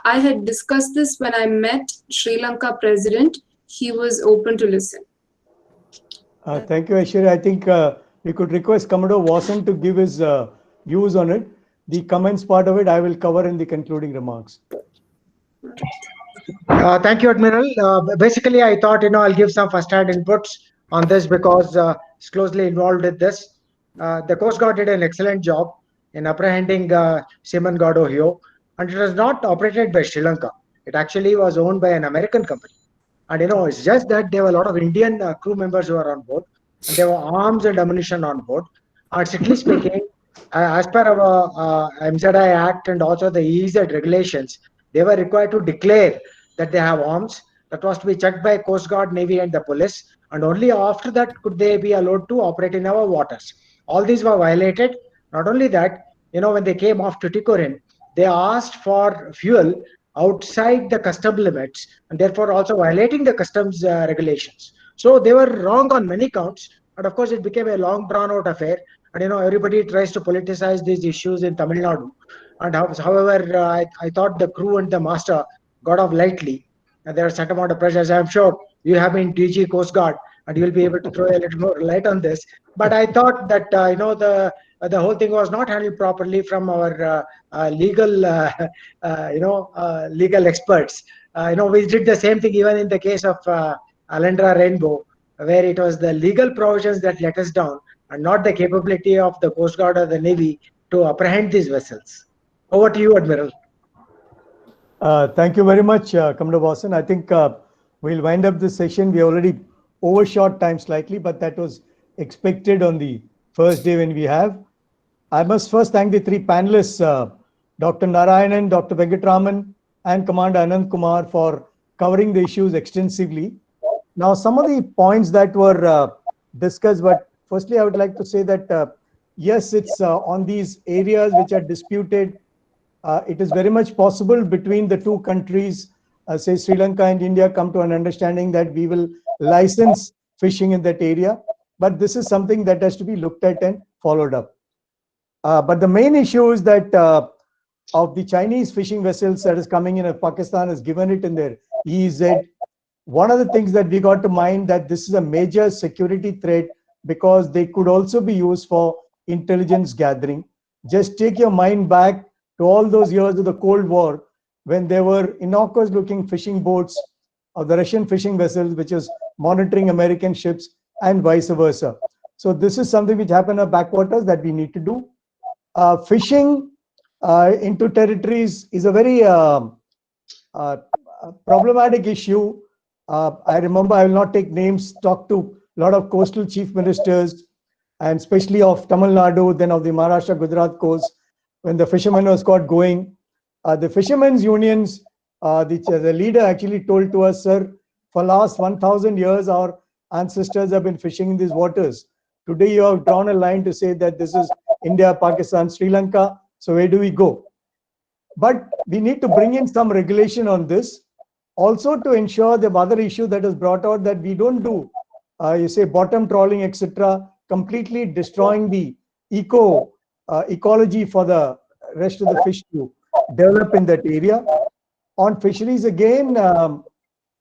I had discussed this when I met Sri Lanka President. He was open to listen. Thank you, Aishwarya. I think we could request Commodore Vasan to give his views on it. The comments part of it I will cover in the concluding remarks. Thank you, Admiral. Basically, I thought I'll give some first-hand inputs on this because is closely involved with this. The Coast Guard did an excellent job in apprehending Simon Godohio, and it was not operated by Sri Lanka. It actually was owned by an American company. And it's just that there were a lot of Indian crew members who were on board, and there were arms and ammunition on board. And strictly speaking, as per our MZI Act and also the EEZ regulations, they were required to declare that they have arms. That was to be checked by Coast Guard, Navy, and the police. And only after that could they be allowed to operate in our waters. All these were violated. Not only that, when they came off Tuticorin, they asked for fuel outside the custom limits, and therefore also violating the customs regulations. So they were wrong on many counts, and of course it became a long drawn out affair. And everybody tries to politicize these issues in Tamil Nadu. And however, I thought the crew and the master got off lightly, and there are certain amount of pressures. I'm sure you have been DG Coast Guard, and you'll be able to throw a little more light on this. But I thought that the whole thing was not handled properly from our legal legal experts. We did the same thing even in the case of Alendra Rainbow, where it was the legal provisions that let us down, and not the capability of the Coast Guard or the Navy to apprehend these vessels. Over to you, Admiral. Thank you very much, Commodore Boston. I think we'll wind up this session. We already overshot time slightly, but that was expected on the first day when we have. I must first thank the three panelists, Dr. Narayanan, Dr. Venkatraman, and Commander Anand Kumar for covering the issues extensively. Now, some of the points that were discussed, but firstly, I would like to say that, yes, it's on these areas which are disputed. It is very much possible between the two countries, say Sri Lanka and India, come to an understanding that we will license fishing in that area. But this is something that has to be looked at and followed up. But the main issue is that of the Chinese fishing vessels that is coming in, if Pakistan has given it in their EEZ, one of the things that we got to mind that this is a major security threat because they could also be used for intelligence gathering. Just take your mind back to all those years of the Cold War when there were innocuous looking fishing boats of the Russian fishing vessels, which is monitoring American ships and vice versa. So this is something which happened in our backwaters that we need to do. Fishing into territories is a very problematic issue. I remember, I will not take names, talked to a lot of coastal chief ministers, and especially of Tamil Nadu, then of the Maharashtra, Gujarat coast, when the fishermen was caught going. The fishermen's unions, the leader actually told to us, sir, for last 1,000 years, our ancestors have been fishing in these waters. Today, you have drawn a line to say that this is India, Pakistan, Sri Lanka. So where do we go? But we need to bring in some regulation on this. Also to ensure the other issue that is brought out that we don't do, you say bottom trawling, etc., completely destroying the ecology for the rest of the fish to develop in that area. On fisheries again, I'm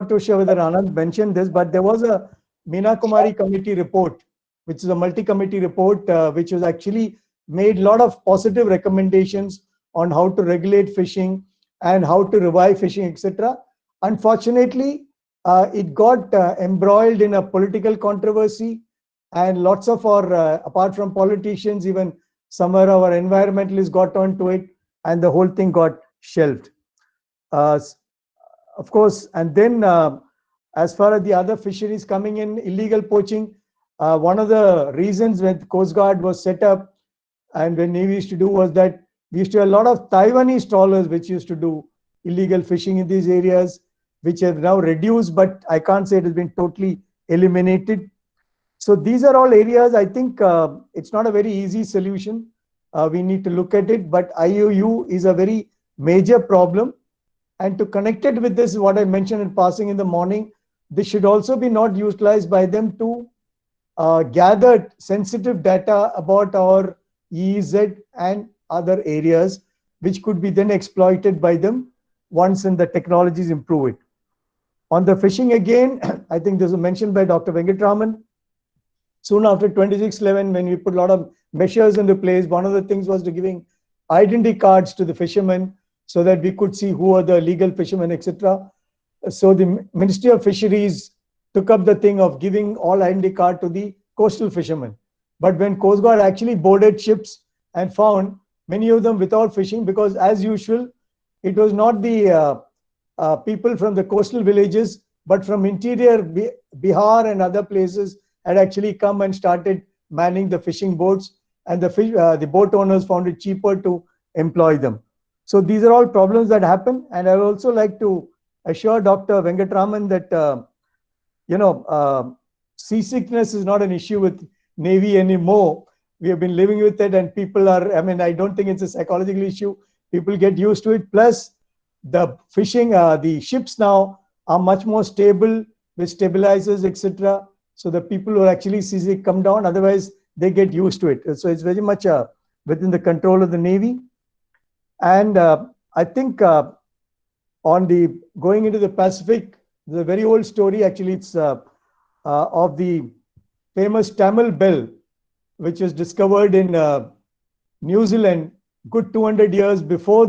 not too sure whether Anand mentioned this, but there was a Meena Kumari committee report, which is a multi-committee report, which was actually made a lot of positive recommendations on how to regulate fishing and how to revive fishing, etc. Unfortunately, it got embroiled in a political controversy, and lots of our, apart from politicians, even somewhere our environmentalists got onto it, and the whole thing got shelved. Of course, and then as far as the other fisheries coming in, illegal poaching, one of the reasons when the Coast Guard was set up and when Navy used to do was that we used to have a lot of Taiwanese trawlers which used to do illegal fishing in these areas, which have now reduced, but I can't say it has been totally eliminated. So these are all areas, I think it's not a very easy solution. We need to look at it, but IUU is a very major problem. And to connect it with this, what I mentioned in passing in the morning, this should also be not utilized by them to gather sensitive data about our EEZ and other areas, which could be then exploited by them once the technologies improve it. On the fishing again, I think this was mentioned by Dr. Venkatraman. Soon after 26/11, when we put a lot of measures into place, one of the things was to giving identity cards to the fishermen so that we could see who are the legal fishermen, etc. So the Ministry of Fisheries took up the thing of giving all identity card to the coastal fishermen. But when Coast Guard actually boarded ships and found many of them without fishing, because as usual, it was not the people from the coastal villages, but from interior Bihar and other places had actually come and started manning the fishing boats, and the boat owners found it cheaper to employ them. So these are all problems that happen. And I would also like to assure Dr. Venkatraman that, seasickness is not an issue with Navy anymore. We have been living with it, and people are, I don't think it's a psychological issue. People get used to it. Plus, the fishing, the ships now are much more stable with stabilizers, etc. So the people who are actually seasick come down. Otherwise, they get used to it. So it's very much within the control of the Navy. And I think on the going into the Pacific, there's a very old story. Actually, it's of the famous Tamil bell, which was discovered in New Zealand good 200 years before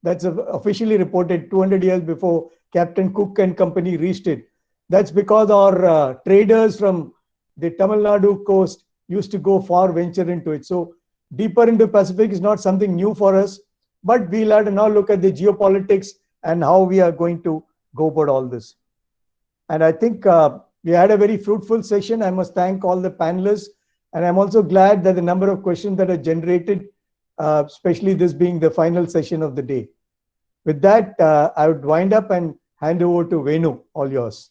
that's officially reported 200 years before Captain Cook and company reached it. That's because our traders from the Tamil Nadu coast used to go far venture into it. So deeper into Pacific is not something new for us, but we'll have to now look at the geopolitics and how we are going to go about all this. And I think we had a very fruitful session. I must thank all the panelists. And I'm also glad that the number of questions that are generated, especially this being the final session of the day. With that, I would wind up and hand over to Venu, all yours.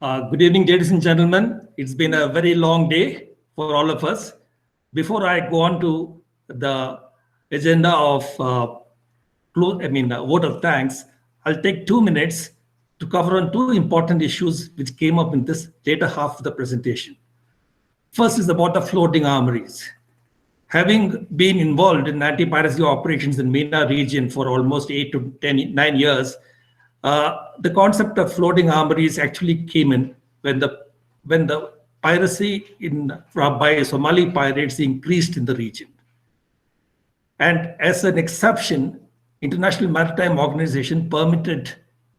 Good evening, ladies and gentlemen. It's been a very long day for all of us. Before I go on to the agenda of vote of thanks, I'll take 2 minutes to cover on 2 important issues which came up in this later half of the presentation. First is about the floating armories. Having been involved in anti-piracy operations in MENA region for almost 8 to 9 years, the concept of floating armories actually came in when the piracy by Somali pirates increased in the region. And as an exception, International Maritime Organization permitted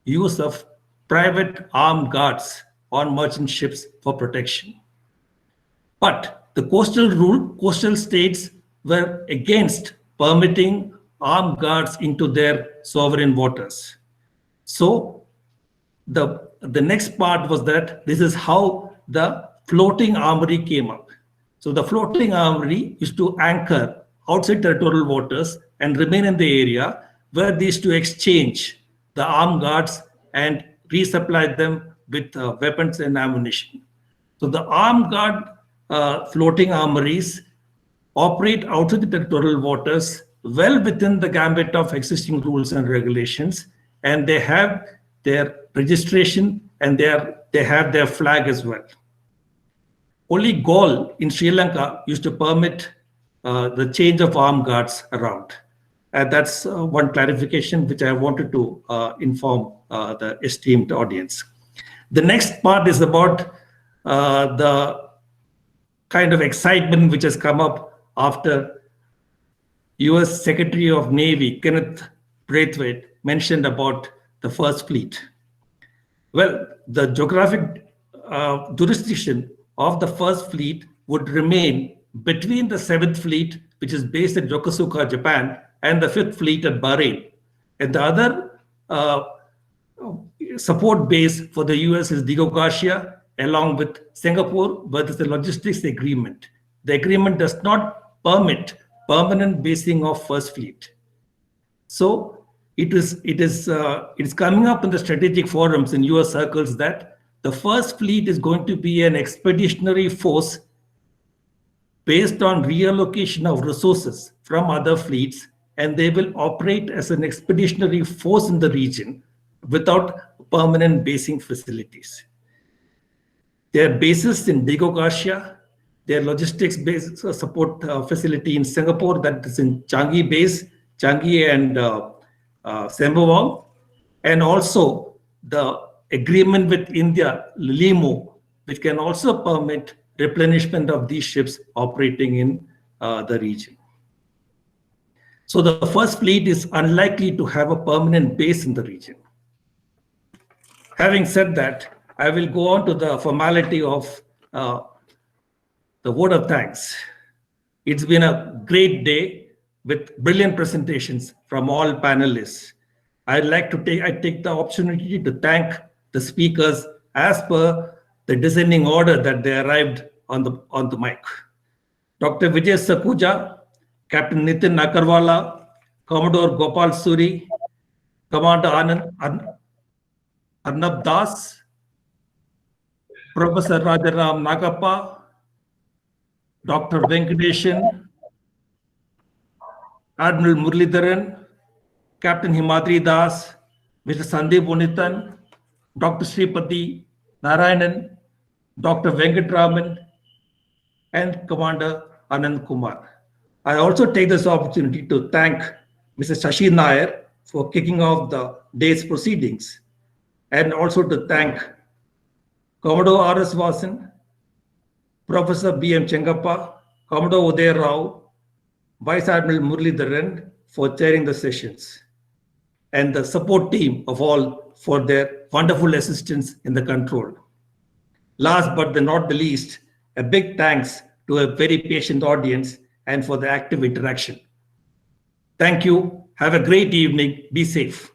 use of private armed guards on merchant ships for protection. But the coastal states were against permitting armed guards into their sovereign waters. So the next part was that this is how the floating armory came up. So the floating armory is to anchor outside territorial waters and remain in the area where these to exchange the armed guards and resupply them with weapons and ammunition. So the armed guard floating armories operate outside the territorial waters well within the gambit of existing rules and regulations, and they have their registration and they have their flag as well. Only Galle in Sri Lanka used to permit the change of armed guards around. And that's one clarification which I wanted to inform the esteemed audience. The next part is about the kind of excitement which has come up after US Secretary of Navy Kenneth Braithwaite mentioned about the First Fleet. Well, the geographic jurisdiction of the First Fleet would remain between the 7th Fleet, which is based at Yokosuka, Japan, and the 5th Fleet at Bahrain. And the other support base for the US is Diego Garcia, along with Singapore, where there's a logistics agreement. The agreement does not permit permanent basing of First Fleet. So it is coming up in the strategic forums in US circles that the First Fleet is going to be an expeditionary force based on reallocation of resources from other fleets, and they will operate as an expeditionary force in the region without permanent basing facilities. Their bases in Diego Garcia, their logistics base support facility in Singapore, that is in Changi base, Changi and Sembawang, and also the agreement with India, LIMO, which can also permit replenishment of these ships operating in the region. So the First Fleet is unlikely to have a permanent base in the region. Having said that, I will go on to the formality of uh, the word of thanks. It's been a great day with brilliant presentations from all panelists. I take the opportunity to thank the speakers as per the descending order that they arrived on the mic. Dr. Vijay Sakuja, Captain Nitin Nakarwala, Commodore Gopal Suri, Commander Arnab Das, Professor Rajaram Nagappa, Dr. Venkateshan, Admiral Muralidharan, Captain Himadri Das, Mr. Sandeep Unithan, Dr. Sripati Narayanan, Dr. Venkatraman, and Commander Anand Kumar. I also take this opportunity to thank Mr. Shashi Nair for kicking off the day's proceedings, and also to thank Commodore R.S. Vasan, Professor B.M. Chengappa, Commodore Uday Rao, Vice Admiral Muralidharan for chairing the sessions, and the support team of all for their wonderful assistance in the control. Last but not the least, a big thanks to a very patient audience and for the active interaction. Thank you. Have a great evening. Be safe.